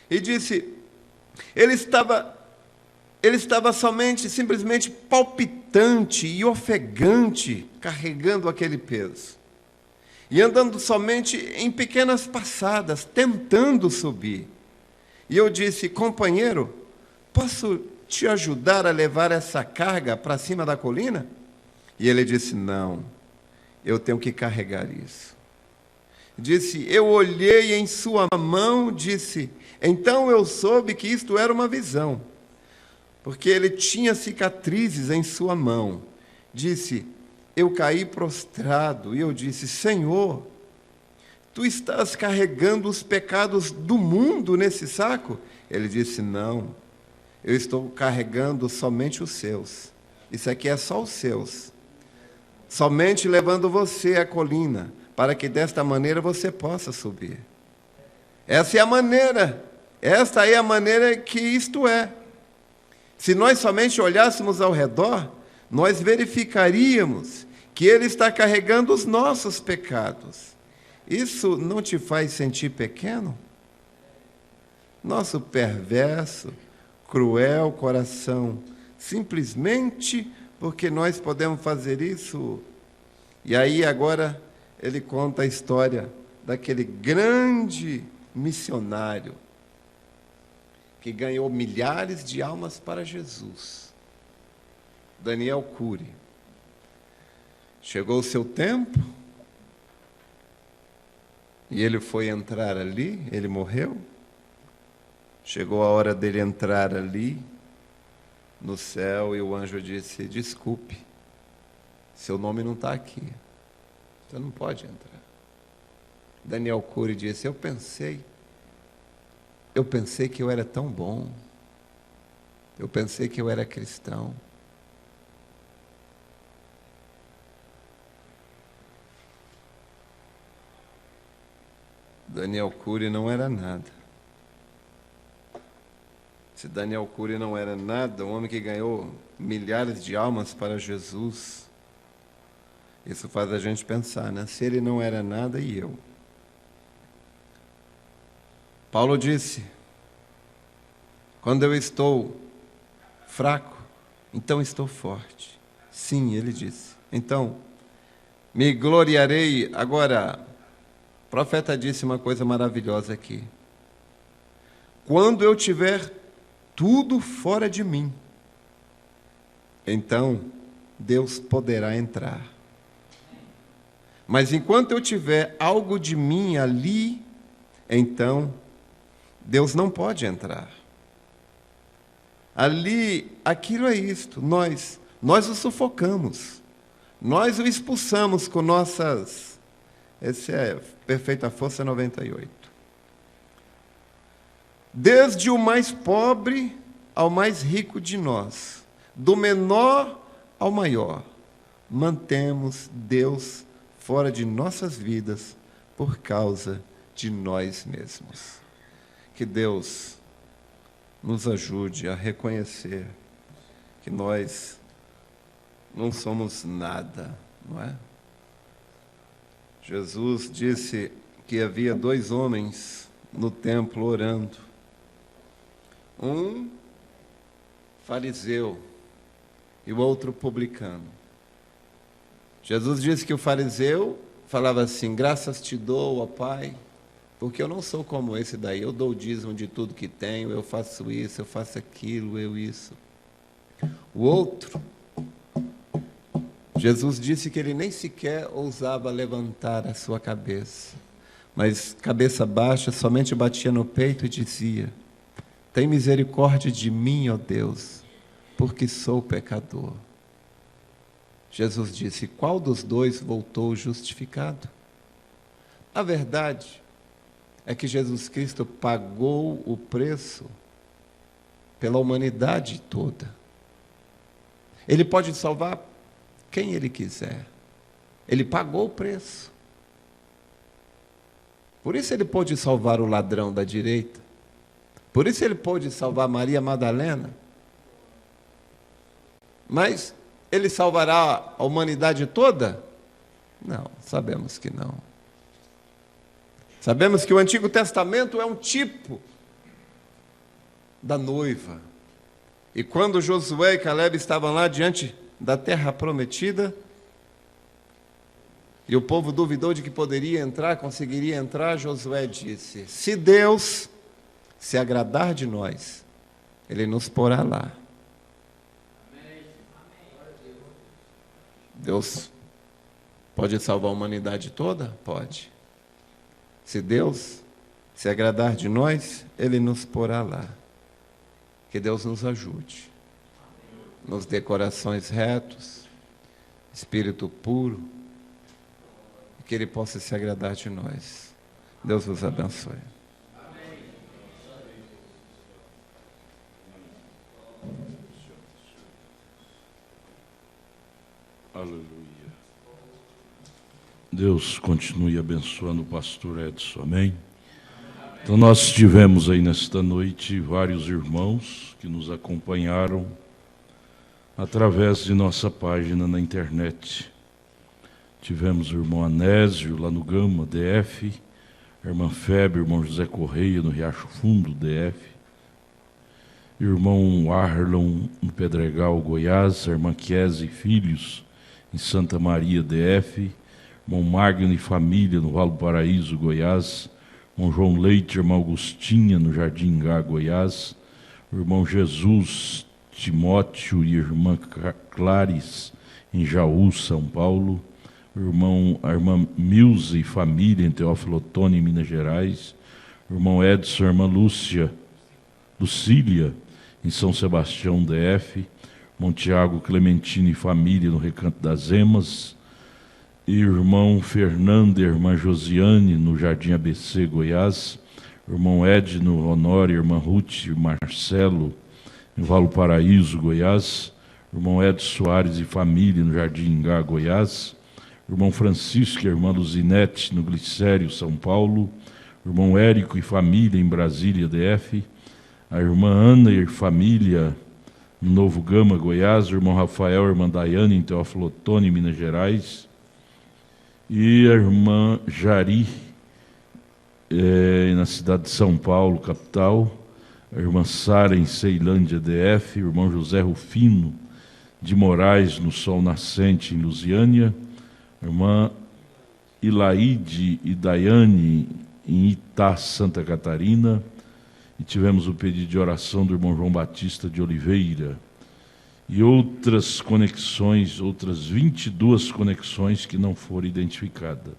E disse, ele estava simplesmente palpitante e ofegante, carregando aquele peso. E andando somente em pequenas passadas, tentando subir. E eu disse, companheiro, posso te ajudar a levar essa carga para cima da colina? E ele disse, não, eu tenho que carregar isso. Disse, eu olhei em sua mão, disse, então eu soube que isto era uma visão, porque ele tinha cicatrizes em sua mão. Disse, eu caí prostrado, e eu disse, Senhor, tu estás carregando os pecados do mundo nesse saco? Ele disse, não, eu estou carregando somente os seus. Isso aqui é só os seus. Somente levando você à colina, para que desta maneira você possa subir. Esta é a maneira que isto é. Se nós somente olhássemos ao redor, nós verificaríamos que Ele está carregando os nossos pecados. Isso não te faz sentir pequeno? Nosso perverso, cruel coração, simplesmente porque nós podemos fazer isso. E aí agora ele conta a história daquele grande missionário que ganhou milhares de almas para Jesus, Daniel Cury. Chegou o seu tempo e ele foi entrar ali, ele morreu. Chegou a hora dele entrar ali no céu e o anjo disse, desculpe, seu nome não está aqui, você não pode entrar. Daniel Cury disse, eu pensei que eu era tão bom, eu pensei que eu era cristão. Daniel Cury não era nada. Se Daniel Cury não era nada, um homem que ganhou milhares de almas para Jesus, isso faz a gente pensar, né? Se ele não era nada, e eu? Paulo disse, quando eu estou fraco, então estou forte. Sim, ele disse. Então, me gloriarei. Agora, o profeta disse uma coisa maravilhosa aqui. Quando eu tiver tudo fora de mim, então Deus poderá entrar. Mas enquanto eu tiver algo de mim ali, então Deus não pode entrar. Ali, aquilo é isto, nós o sufocamos, nós o expulsamos com nossas... Esse é Perfeita Força 98. Desde o mais pobre ao mais rico de nós, do menor ao maior, mantemos Deus fora de nossas vidas por causa de nós mesmos. Que Deus nos ajude a reconhecer que nós não somos nada, não é? Jesus disse que havia 2 homens no templo orando. Um fariseu e o outro publicano. Jesus disse que o fariseu falava assim, graças te dou, ó Pai, porque eu não sou como esse daí, eu dou o dízimo de tudo que tenho, eu faço isso, eu faço aquilo, eu isso. O outro, Jesus disse que ele nem sequer ousava levantar a sua cabeça, mas cabeça baixa, somente batia no peito e dizia, tem misericórdia de mim, ó Deus, porque sou pecador. Jesus disse, qual dos 2 voltou justificado? A verdade é que Jesus Cristo pagou o preço pela humanidade toda. Ele pode salvar quem Ele quiser. Ele pagou o preço. Por isso ele pôde salvar o ladrão da direita. Por isso ele pôde salvar Maria Madalena. Mas ele salvará a humanidade toda? Não, sabemos que não. Sabemos que o Antigo Testamento é um tipo da noiva. E quando Josué e Caleb estavam lá diante da terra prometida, e o povo duvidou de que poderia entrar, conseguiria entrar, Josué disse: se Deus se agradar de nós, Ele nos porá lá. Deus pode salvar a humanidade toda? Pode. Se Deus se agradar de nós, Ele nos porá lá. Que Deus nos ajude, nos dê corações retos, espírito puro, e que Ele possa se agradar de nós. Deus vos abençoe. Aleluia. Deus continue abençoando o pastor Edson, amém? Então nós tivemos aí nesta noite vários irmãos que nos acompanharam através de nossa página na internet. Tivemos o irmão Anésio lá no Gama, DF, a irmã Febre, o irmão José Correia no Riacho Fundo, DF, irmão Arlon no Pedregal, Goiás, a irmã Kiese e Filhos em Santa Maria, DF, irmão Magno e família no Vale do Paraíso, Goiás, irmão João Leite, irmã Augustinha no Jardim Ingá, Goiás, o irmão Jesus, Timóteo e irmã Clares em Jaú, São Paulo, a irmã Milza e família em Teófilo Otoni, em Minas Gerais, o irmão Edson e a irmã Lucília em São Sebastião, DF, irmão Tiago Clementino e família no Recanto das Emas, irmão Fernando e irmã Josiane no Jardim ABC, Goiás, irmão Edno, Honório, irmã Ruth e Marcelo em Valparaíso, Goiás, irmão Edson Soares e família no Jardim Ingá, Goiás, irmão Francisco e irmã Luzinete no Glicério, São Paulo, irmão Érico e família em Brasília, DF, a irmã Ana e família no Novo Gama, Goiás, o irmão Rafael e a irmã Daiane em Teófilo Otoni, Minas Gerais, e a irmã Jari, na cidade de São Paulo, capital, a irmã Sara em Ceilândia, DF, o irmão José Rufino de Moraes, no Sol Nascente, em Lusiânia, a irmã Ilaide e Daiane em Itá, Santa Catarina, e tivemos o pedido de oração do irmão João Batista de Oliveira, e outras conexões, outras 22 conexões que não foram identificadas.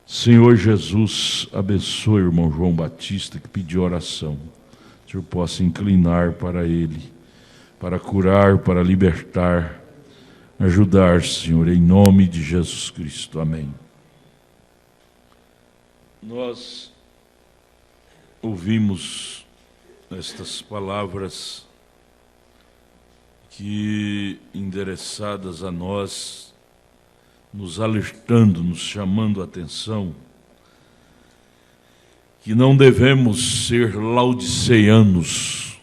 Senhor Jesus, abençoe o irmão João Batista que pediu oração. Que o Senhor possa inclinar para ele, para curar, para libertar, ajudar, Senhor, em nome de Jesus Cristo. Amém. Nós ouvimos estas palavras que, endereçadas a nós, nos alertando, nos chamando a atenção, que não devemos ser laodiceanos.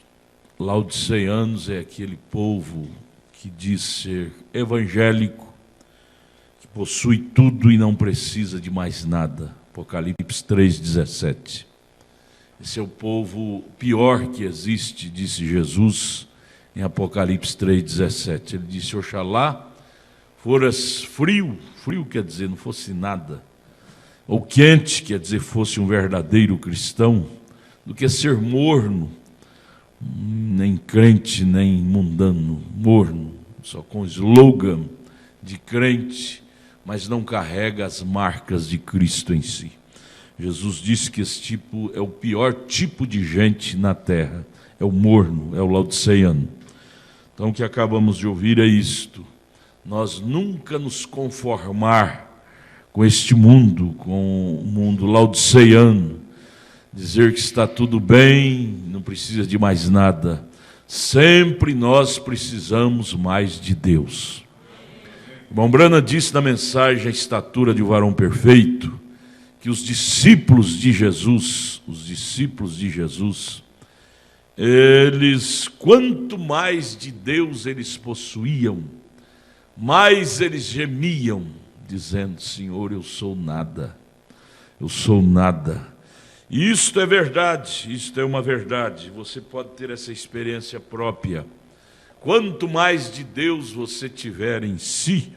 Laodiceanos é aquele povo que diz ser evangélico, que possui tudo e não precisa de mais nada. Apocalipse 3,17. Esse é o povo pior que existe, disse Jesus em Apocalipse 3,17. Ele disse: oxalá foras frio, frio quer dizer não fosse nada, ou quente quer dizer fosse um verdadeiro cristão, do que ser morno, nem crente, nem mundano, morno, só com slogan de crente, mas não carrega as marcas de Cristo em si. Jesus disse que esse tipo é o pior tipo de gente na terra, é o morno, é o laodiceano. Então o que acabamos de ouvir é isto: nós nunca nos conformar com este mundo, com o mundo laodiceano, dizer que está tudo bem, não precisa de mais nada. Sempre nós precisamos mais de Deus. O irmão Branham disse na mensagem A Estatura de um Varão Perfeito, que os discípulos de Jesus, eles, quanto mais de Deus eles possuíam, mais eles gemiam, dizendo: Senhor, eu sou nada, eu sou nada. E isto é verdade, isto é uma verdade, você pode ter essa experiência própria. Quanto mais de Deus você tiver em si,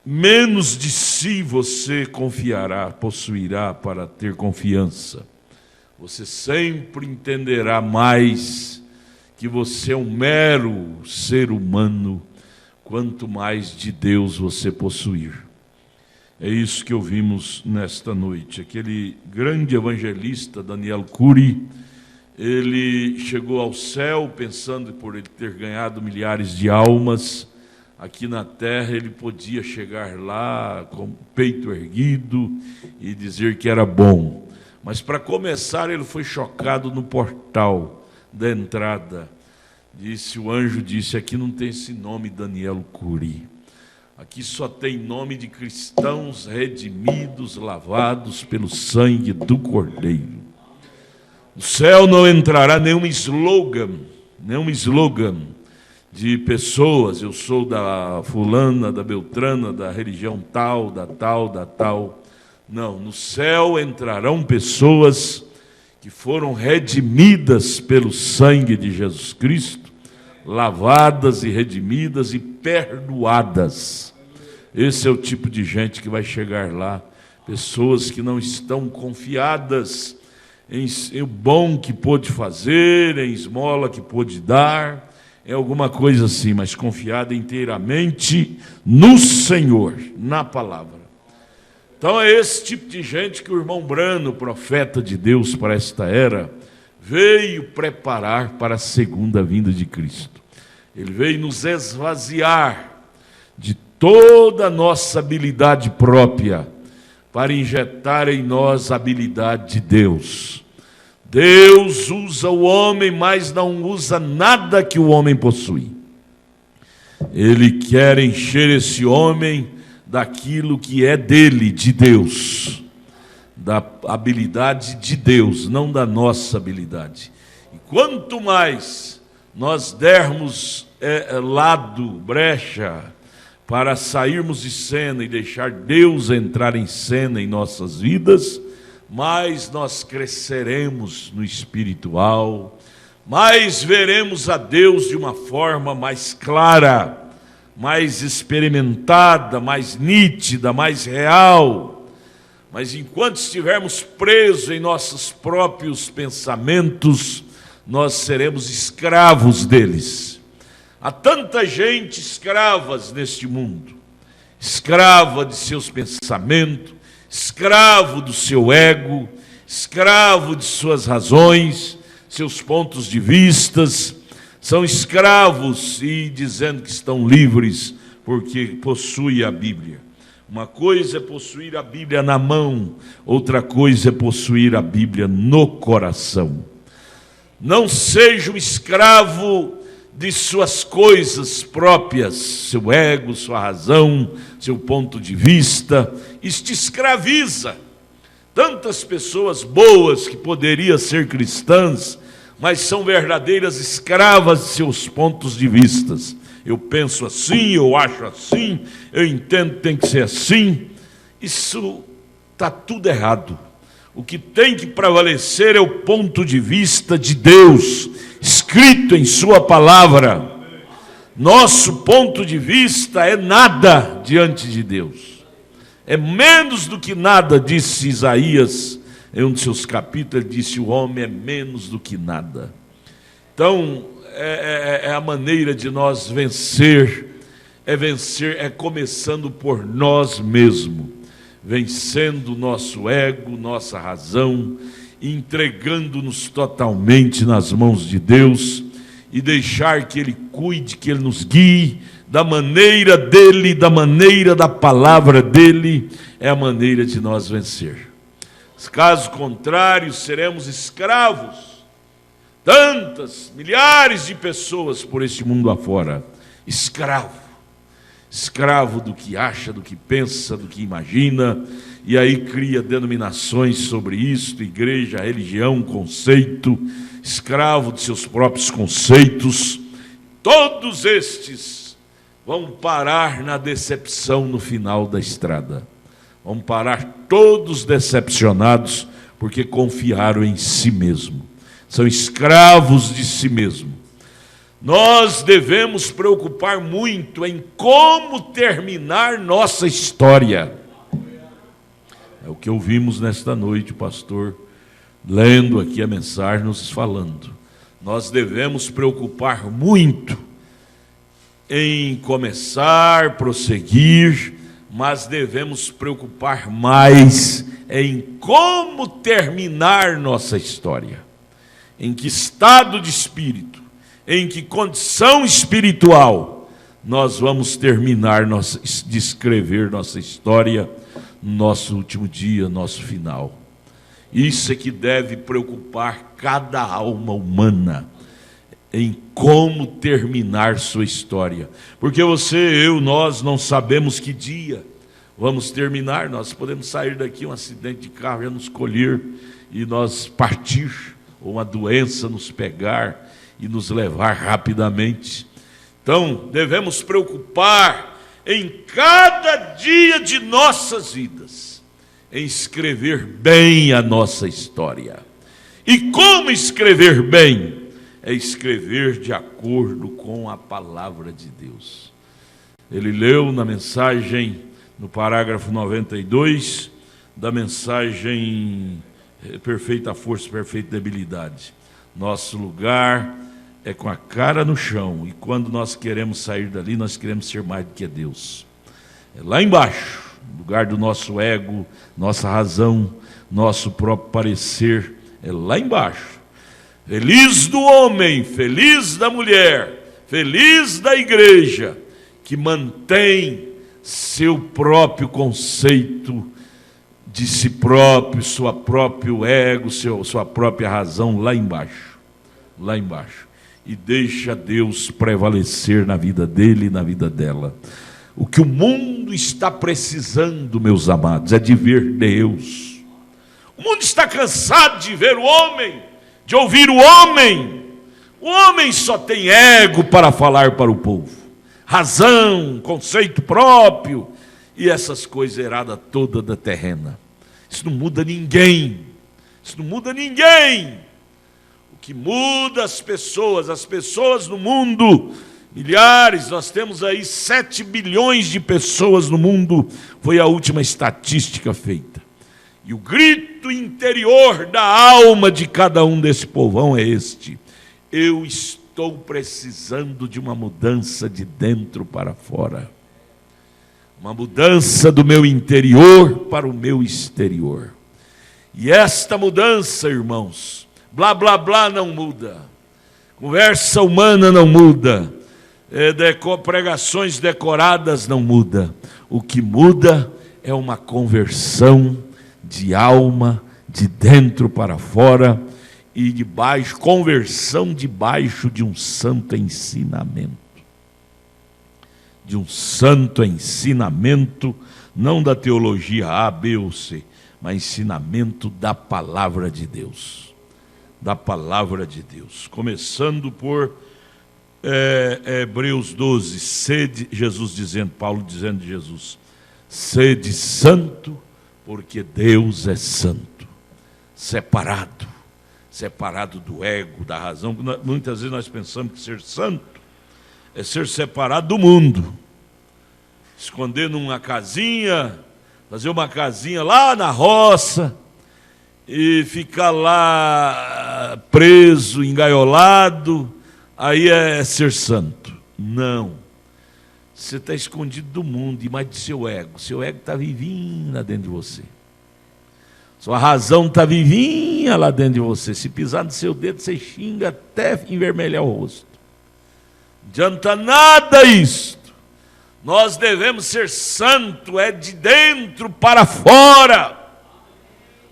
menos de si você confiará, possuirá para ter confiança. Você sempre entenderá mais que você é um mero ser humano, quanto mais de Deus você possuir. É isso que ouvimos nesta noite. Aquele grande evangelista, Daniel Cury, ele chegou ao céu pensando, por ele ter ganhado milhares de almas, aqui na terra ele podia chegar lá com o peito erguido e dizer que era bom. Mas para começar ele foi chocado no portal da entrada. O anjo disse: aqui não tem esse nome Daniel Cury. Aqui só tem nome de cristãos redimidos, lavados pelo sangue do Cordeiro. No céu não entrará nenhum slogan de pessoas: eu sou da fulana, da beltrana, da religião tal, da tal. Não, no céu entrarão pessoas que foram redimidas pelo sangue de Jesus Cristo, lavadas e redimidas e perdoadas. Esse é o tipo de gente que vai chegar lá. Pessoas que não estão confiadas em o bom que pôde fazer, em esmola que pôde dar, em alguma coisa assim, mas confiada inteiramente no Senhor, na palavra. Então é esse tipo de gente que o irmão Brano, profeta de Deus para esta era, veio preparar para a segunda vinda de Cristo. Ele veio nos esvaziar de toda a nossa habilidade própria, para injetar em nós a habilidade de Deus. Deus usa o homem, mas não usa nada que o homem possui. Ele quer encher esse homem daquilo que é dele, de Deus, da habilidade de Deus, não da nossa habilidade. E quanto mais nós dermos brecha para sairmos de cena e deixar Deus entrar em cena em nossas vidas, mais nós cresceremos no espiritual, mais veremos a Deus de uma forma mais clara, mais experimentada, mais nítida, mais real. Mas enquanto estivermos presos em nossos próprios pensamentos, nós seremos escravos deles. Há tanta gente escravas neste mundo, escrava de seus pensamentos, escravo do seu ego, escravo de suas razões, seus pontos de vistas. São escravos e dizendo que estão livres porque possuem a Bíblia. Uma coisa é possuir a Bíblia na mão, outra coisa é possuir a Bíblia no coração. Não seja um escravo de suas coisas próprias, seu ego, sua razão, seu ponto de vista. Isso te escraviza. Tantas pessoas boas que poderiam ser cristãs, mas são verdadeiras escravas de seus pontos de vista. Eu penso assim, eu acho assim, eu entendo que tem que ser assim. Isso está tudo errado. O que tem que prevalecer é o ponto de vista de Deus, escrito em sua palavra. Nosso ponto de vista é nada diante de Deus. É menos do que nada, disse Isaías, em um de seus capítulos, ele disse: o homem é menos do que nada. Então, é a maneira de nós vencer, é começando por nós mesmos, vencendo o nosso ego, nossa razão, entregando-nos totalmente nas mãos de Deus e deixar que Ele cuide, que Ele nos guie da maneira dEle, da maneira da palavra dEle, é a maneira de nós vencer. Caso contrário, seremos escravos. Tantas, milhares de pessoas por este mundo afora. Escravo do que acha, do que pensa, do que imagina, e aí cria denominações sobre isso, igreja, religião, conceito, escravo de seus próprios conceitos. Todos estes vão parar na decepção no final da estrada. Vão parar todos decepcionados, porque confiaram em si mesmo. São escravos de si mesmo. Nós devemos preocupar muito em como terminar nossa história. É o que ouvimos nesta noite, pastor, lendo aqui a mensagem, nos falando. Nós devemos preocupar muito em começar, prosseguir, mas devemos preocupar mais em como terminar nossa história. Em que estado de espírito, em que condição espiritual nós vamos terminar de escrever nossa história, nosso último dia, nosso final. Isso é que deve preocupar cada alma humana, em como terminar sua história. Porque você, eu, nós não sabemos que dia vamos terminar. Nós podemos sair daqui, um acidente de carro já nos colher e nós partir, ou uma doença nos pegar e nos levar rapidamente. Então, devemos preocupar em cada dia de nossas vidas, em escrever bem a nossa história. E como escrever bem? É escrever de acordo com a palavra de Deus. Ele leu na mensagem, no parágrafo 92, da mensagem Perfeita Força, Perfeita Debilidade. Nosso lugar é com a cara no chão, e quando nós queremos sair dali, nós queremos ser mais do que Deus. É lá embaixo, no lugar do nosso ego, nossa razão, nosso próprio parecer, é lá embaixo. Feliz do homem, feliz da mulher, feliz da igreja, que mantém seu próprio conceito de si próprio, seu próprio ego, sua própria razão lá embaixo, e deixa Deus prevalecer na vida dele e na vida dela. O que o mundo está precisando, meus amados, é de ver Deus. O mundo está cansado de ver o homem, de ouvir o homem. O homem só tem ego para falar para o povo, razão, conceito próprio e essas coisas eradas toda da terrena. Isso não muda ninguém. Isso não muda ninguém. O que muda as pessoas no mundo, milhares, nós temos aí 7 bilhões de pessoas no mundo, foi a última estatística feita. E o grito interior da alma de cada um desse povão é este: eu estou precisando de uma mudança de dentro para fora. Uma mudança do meu interior para o meu exterior. E esta mudança, irmãos, blá blá blá não muda. Conversa humana não muda. Pregações decoradas não muda. O que muda é uma conversão de alma, de dentro para fora, e conversão debaixo de um santo ensinamento. De um santo ensinamento, não da teologia A, B ou C, mas ensinamento da palavra de Deus. Da palavra de Deus. Começando por Hebreus 12, Paulo dizendo de Jesus, sede santo, porque Deus é santo. Separado do ego, da razão. Muitas vezes nós pensamos que ser santo é ser separado do mundo, esconder numa casinha, fazer uma casinha lá na roça e ficar lá preso, engaiolado, aí é ser santo. Não, você está escondido do mundo e mais do seu ego está vivinho lá dentro de você, sua razão está vivinha lá dentro de você. Se pisar no seu dedo, você xinga até envermelhar o rosto. Não adianta nada isto. Nós devemos ser santo, é de dentro para fora.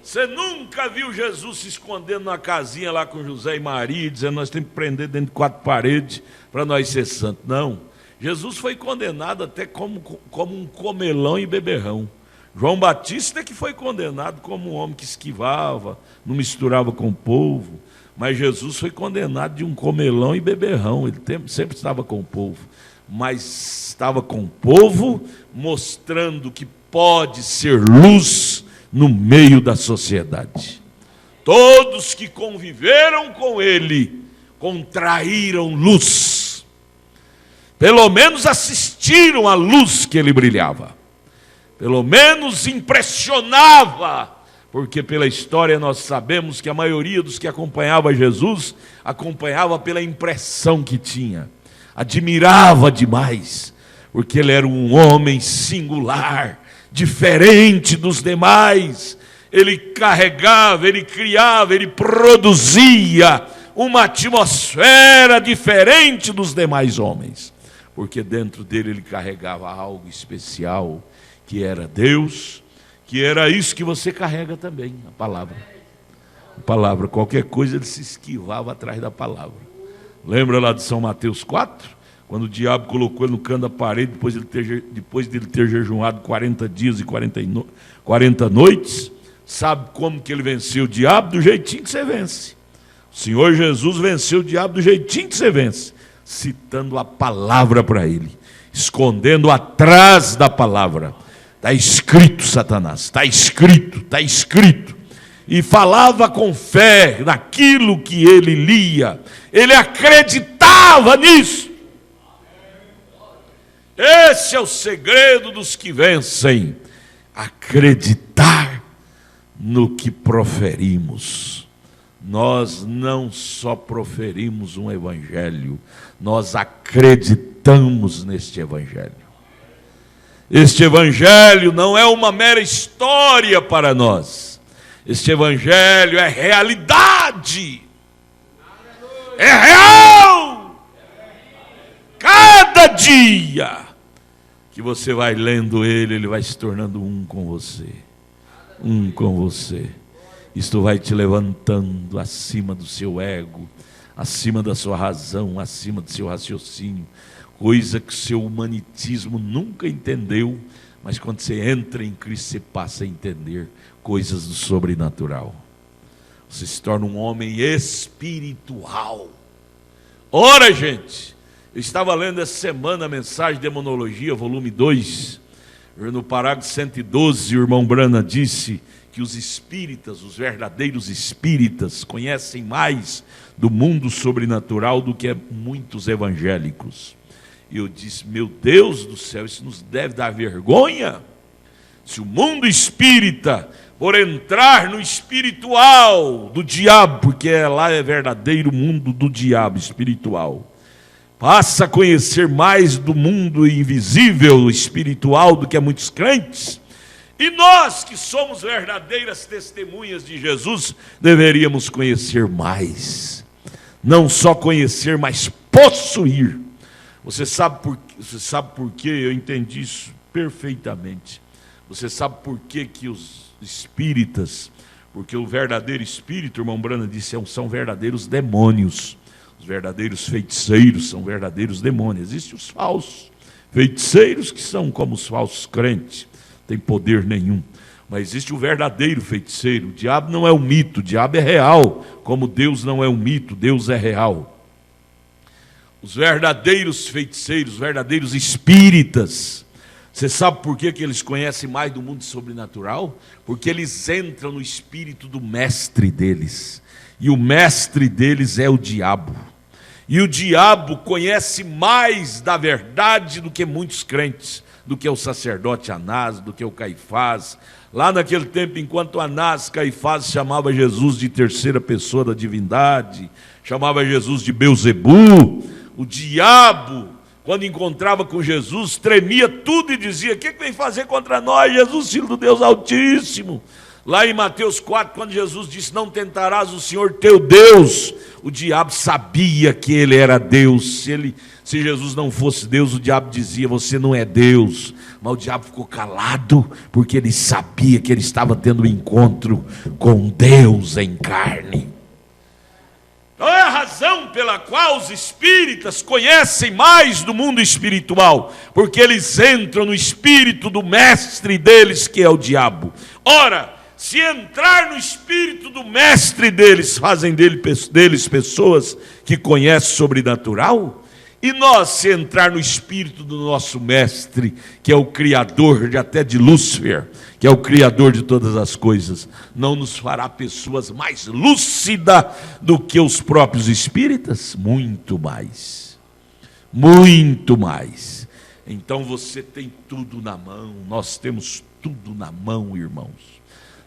Você nunca viu Jesus se escondendo numa casinha lá com José e Maria, dizendo nós temos que prender dentro de 4 paredes para nós ser santos. Não. Jesus foi condenado até como um comelão e beberrão. João Batista que foi condenado como um homem que esquivava, não misturava com o povo. Mas Jesus foi condenado de um comelão e beberrão. Ele sempre estava com o povo. Mas estava com o povo, mostrando que pode ser luz no meio da sociedade. Todos que conviveram com ele contraíram luz. Pelo menos assistiram à luz que ele brilhava. Pelo menos impressionava. Porque pela história nós sabemos que a maioria dos que acompanhava Jesus acompanhava pela impressão que tinha. Admirava demais, porque ele era um homem singular, diferente dos demais. Ele carregava, ele criava, ele produzia uma atmosfera diferente dos demais homens, porque dentro dele ele carregava algo especial, que era Deus, que era isso que você carrega também, a palavra. A palavra, qualquer coisa ele se esquivava atrás da palavra. Lembra lá de São Mateus 4? Quando o diabo colocou ele no canto da parede, depois de ele ter jejuado 40 dias e 40 noites, sabe como que ele venceu o diabo? Do jeitinho que você vence. O Senhor Jesus venceu o diabo do jeitinho que você vence, citando a palavra para ele, escondendo atrás da palavra. Está escrito, Satanás, está escrito, está escrito. E falava com fé naquilo que ele lia. Ele acreditava nisso. Esse é o segredo dos que vencem. Acreditar no que proferimos. Nós não só proferimos um evangelho, nós acreditamos neste evangelho. Este evangelho não é uma mera história para nós. Este evangelho é realidade. É real. Cada dia que você vai lendo ele, ele vai se tornando um com você. Um com você. Isto vai te levantando acima do seu ego, acima da sua razão, acima do seu raciocínio. Coisa que o seu humanitismo nunca entendeu, mas quando você entra em Cristo, você passa a entender coisas do sobrenatural. Você se torna um homem espiritual. Ora, gente, eu estava lendo essa semana a mensagem de Demonologia, volume 2, no parágrafo 112, o irmão Brana disse que os espíritas, os verdadeiros espíritas, conhecem mais do mundo sobrenatural do que muitos evangélicos. E eu disse, meu Deus do céu, isso nos deve dar vergonha. Se o mundo espírita, por entrar no espiritual do diabo, porque lá é verdadeiro mundo do diabo espiritual, passa a conhecer mais do mundo invisível espiritual do que muitos crentes, e nós que somos verdadeiras testemunhas de Jesus, deveríamos conhecer mais. Não só conhecer, mas possuir. Você sabe por quê? Eu entendi isso perfeitamente. Você sabe por quê que os espíritas, porque o verdadeiro espírito, o irmão Brana disse, são verdadeiros demônios. Os verdadeiros feiticeiros são verdadeiros demônios. Existem os falsos feiticeiros que são como os falsos crentes, não tem poder nenhum. Mas existe o verdadeiro feiticeiro. O diabo não é um mito, o diabo é real. Como Deus não é um mito, Deus é real. Os verdadeiros feiticeiros, os verdadeiros espíritas, você sabe por que eles conhecem mais do mundo sobrenatural? Porque eles entram no espírito do mestre deles. E o mestre deles é o diabo. E o diabo conhece mais da verdade do que muitos crentes, do que o sacerdote Anás, do que o Caifás. Lá naquele tempo, enquanto Anás, Caifás chamava Jesus de terceira pessoa da divindade, chamava Jesus de Belzebu, o diabo, quando encontrava com Jesus, tremia tudo e dizia, o que vem fazer contra nós, Jesus, Filho do Deus Altíssimo? Lá em Mateus 4, quando Jesus disse, não tentarás o Senhor teu Deus, o diabo sabia que ele era Deus. Se Jesus não fosse Deus, o diabo dizia, você não é Deus. Mas o diabo ficou calado, porque ele sabia que ele estava tendo um encontro com Deus em carne. Qual é a razão pela qual os espíritas conhecem mais do mundo espiritual? Porque eles entram no espírito do mestre deles, que é o diabo. Ora, se entrar no espírito do mestre deles, fazem deles pessoas que conhecem sobrenatural. E nós, se entrar no espírito do nosso mestre, que é o criador até de Lúcifer, que é o criador de todas as coisas, não nos fará pessoas mais lúcidas do que os próprios espíritas? Muito mais. Muito mais. Então você tem tudo na mão, nós temos tudo na mão, irmãos.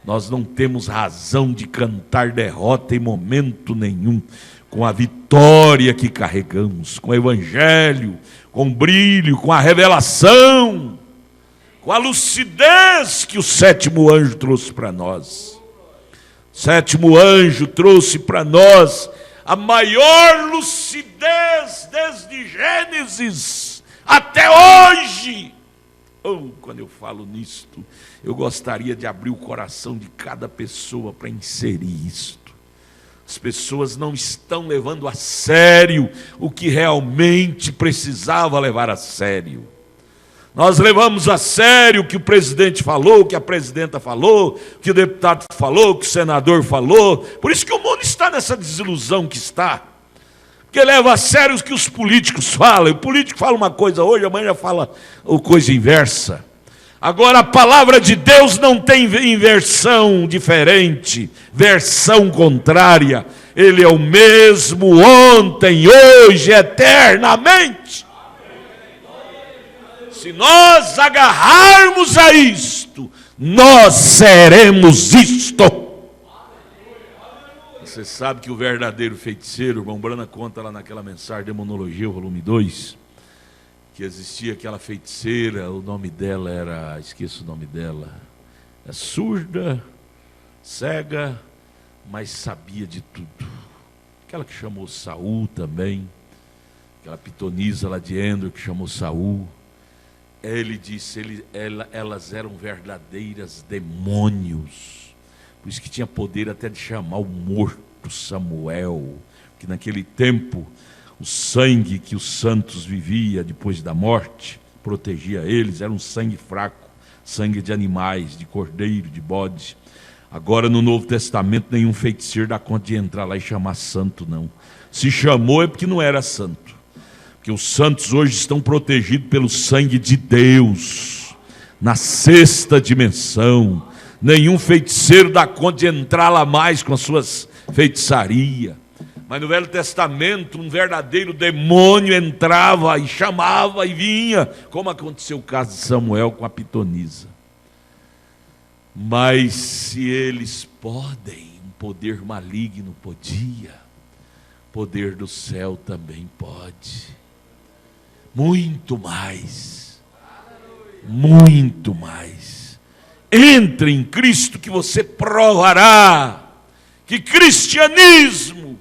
Nós não temos razão de cantar derrota em momento nenhum, com a vitória que carregamos, com o evangelho, com o brilho, com a revelação, com a lucidez que o sétimo anjo trouxe para nós. O sétimo anjo trouxe para nós a maior lucidez desde Gênesis até hoje. Quando eu falo nisto, eu gostaria de abrir o coração de cada pessoa para inserir isto. As pessoas não estão levando a sério o que realmente precisava levar a sério. Nós levamos a sério o que o presidente falou, o que a presidenta falou, o que o deputado falou, o que o senador falou. Por isso que o mundo está nessa desilusão que está. Porque leva a sério o que os políticos falam. O político fala uma coisa hoje, amanhã já fala coisa inversa. Agora a palavra de Deus não tem inversão diferente, versão contrária. Ele é o mesmo ontem, hoje, eternamente. Se nós agarrarmos a isto, nós seremos isto. Você sabe que o verdadeiro feiticeiro, o irmão Brana conta lá naquela mensagem Demonologia, volume 2, que existia aquela feiticeira, o nome dela era, esqueço o nome dela, é surda, cega, mas sabia de tudo. Aquela que chamou Saul também, aquela pitonisa lá de Endor que chamou Saul. Ele disse, elas eram verdadeiras demônios, por isso que tinha poder até de chamar o morto Samuel, que naquele tempo o sangue que os santos viviam depois da morte protegia eles, era um sangue fraco, sangue de animais, de cordeiro, de bode. Agora no Novo Testamento nenhum feiticeiro dá conta de entrar lá e chamar santo, não. Se chamou é porque não era santo, porque os santos hoje estão protegidos pelo sangue de Deus, na sexta dimensão. Nenhum feiticeiro dá conta de entrar lá mais com as suas feitiçarias. Mas no Velho Testamento, um verdadeiro demônio entrava e chamava e vinha, como aconteceu o caso de Samuel com a pitonisa. Mas se eles podem, um poder maligno podia, poder do céu também pode. Muito mais. Muito mais. Entre em Cristo que você provará que cristianismo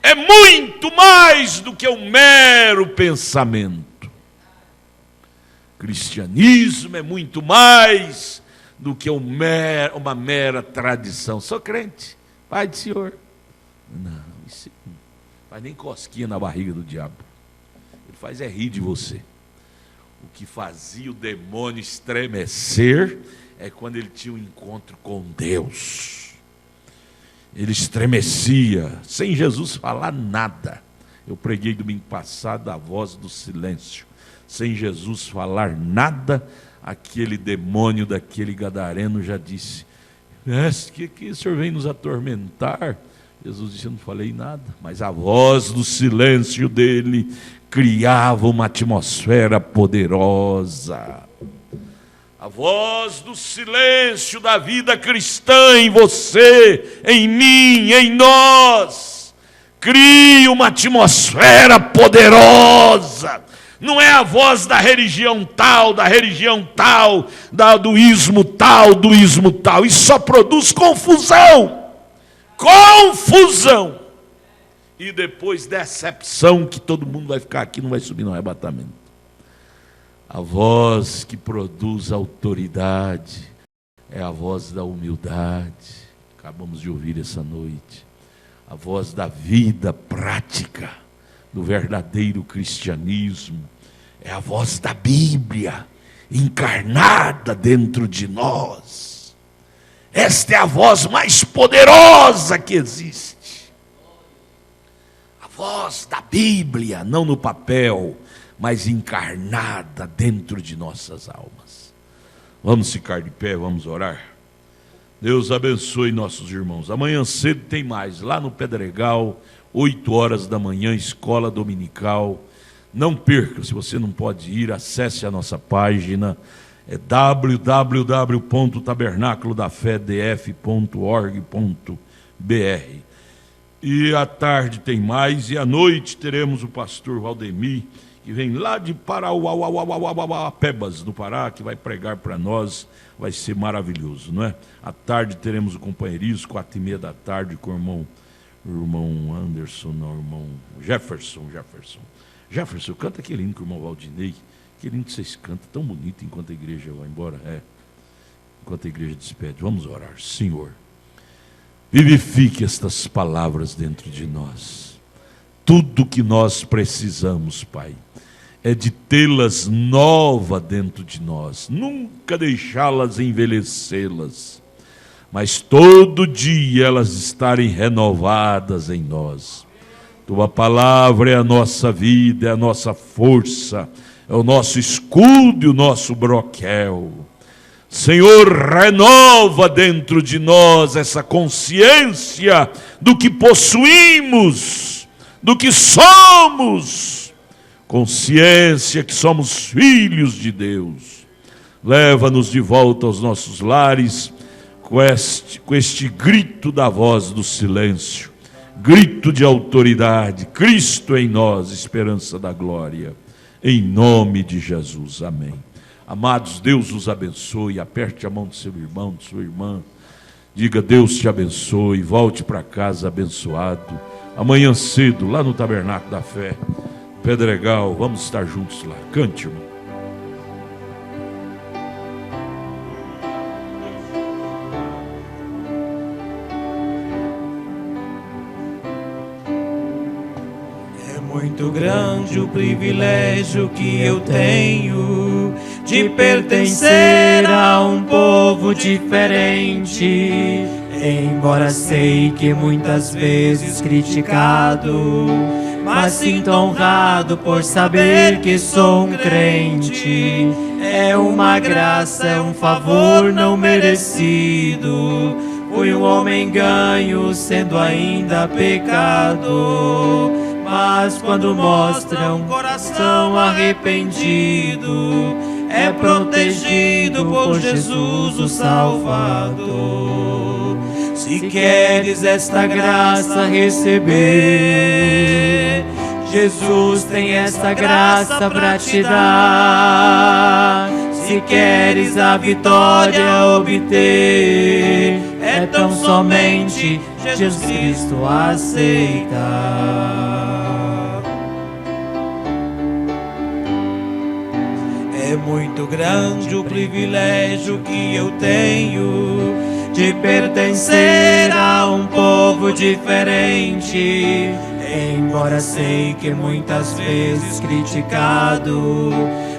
é muito mais do que um mero pensamento. Cristianismo é muito mais do que uma mera tradição. Sou crente, Pai do Senhor. Não, isso não faz nem cosquinha na barriga do diabo. Ele faz é rir de você. O que fazia o demônio estremecer é quando ele tinha um encontro com Deus. Ele estremecia, sem Jesus falar nada. Eu preguei domingo passado a voz do silêncio. Sem Jesus falar nada, aquele demônio daquele gadareno já disse: Mestre, que o senhor vem nos atormentar? Jesus disse: eu não falei nada. Mas a voz do silêncio dele criava uma atmosfera poderosa. A voz do silêncio da vida cristã em você, em mim, em nós, cria uma atmosfera poderosa. Não é a voz da religião tal, do ismo tal. Isso só produz confusão. Confusão. E depois decepção, que todo mundo vai ficar aqui, não vai subir no arrebatamento. A voz que produz autoridade é a voz da humildade. Acabamos de ouvir essa noite. a voz da vida prática, do verdadeiro cristianismo. É a voz da Bíblia, encarnada dentro de nós. Esta é a voz mais poderosa que existe. A voz da Bíblia, não no papel, mas encarnada dentro de nossas almas. Vamos ficar de pé, vamos orar. Deus abençoe nossos irmãos. Amanhã cedo tem mais, lá no Pedregal, 8 horas da manhã, escola dominical. Não perca, se você não pode ir, acesse a nossa página, é www.tabernaclodafedf.org.br. E à tarde tem mais, e à noite teremos o pastor Valdemir, que vem lá de Parauapebas, do Pará, que vai pregar para nós. Vai ser maravilhoso, não é? À tarde teremos o companheirismo, 4h30 da tarde, com o irmão Anderson, não, o irmão Jefferson, canta aquele hino com o irmão Valdinei, aquele hino que vocês cantam, tão bonito enquanto a igreja vai embora, enquanto a igreja despede. Vamos orar. Senhor, vivifique estas palavras dentro de nós. Tudo que nós precisamos, Pai, é de tê-las nova dentro de nós, nunca deixá-las envelhecê-las, mas todo dia elas estarem renovadas em nós. Tua palavra é a nossa vida, é a nossa força, é o nosso escudo e o nosso broquel. Senhor, renova dentro de nós essa consciência do que possuímos, do que somos, consciência que somos filhos de Deus. Leva-nos de volta aos nossos lares com este grito da voz do silêncio, grito de autoridade. Cristo em nós, esperança da glória, em nome de Jesus, amém. Amados, Deus os abençoe. Aperte a mão do seu irmão, de sua irmã, diga: Deus te abençoe, volte para casa abençoado. Amanhã cedo, lá no Tabernáculo da Fé, Pedregal, vamos estar juntos lá. Cante, irmão. É muito grande o privilégio que eu tenho de pertencer a um povo diferente. Embora sei que muitas vezes criticado, mas sinto honrado por saber que sou um crente. É uma graça, é um favor não merecido. Fui um homem ganho, sendo ainda pecado. Mas quando mostra um coração arrependido, é protegido por Jesus o Salvador. Se queres esta graça receber, Jesus tem esta graça para te dar. Se queres a vitória obter, é tão somente Jesus Cristo aceitar. É muito grande o privilégio que eu tenho de pertencer a um povo diferente. Embora sei que muitas vezes criticado,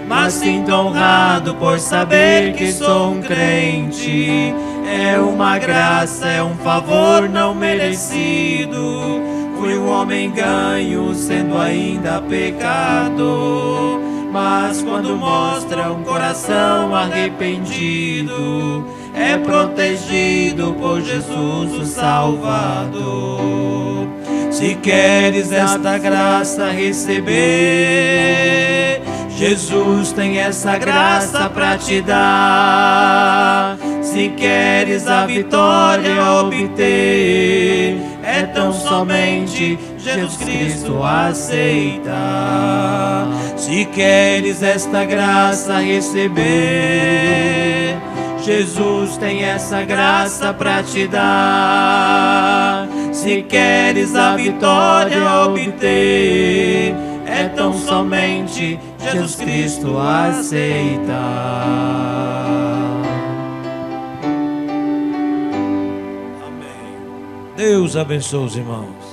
mas sinto honrado por saber que sou um crente. É uma graça, é um favor não merecido. Fui um homem ganho, sendo ainda pecado. Mas quando mostra um coração arrependido, é protegido por Jesus o Salvador. Se queres esta graça receber, Jesus tem essa graça para te dar. Se queres a vitória obter, é tão somente Jesus Cristo aceitar. Se queres esta graça receber, Jesus tem essa graça para te dar. Se queres a vitória obter, é tão somente Jesus Cristo aceitar. Amém. Deus abençoe os irmãos.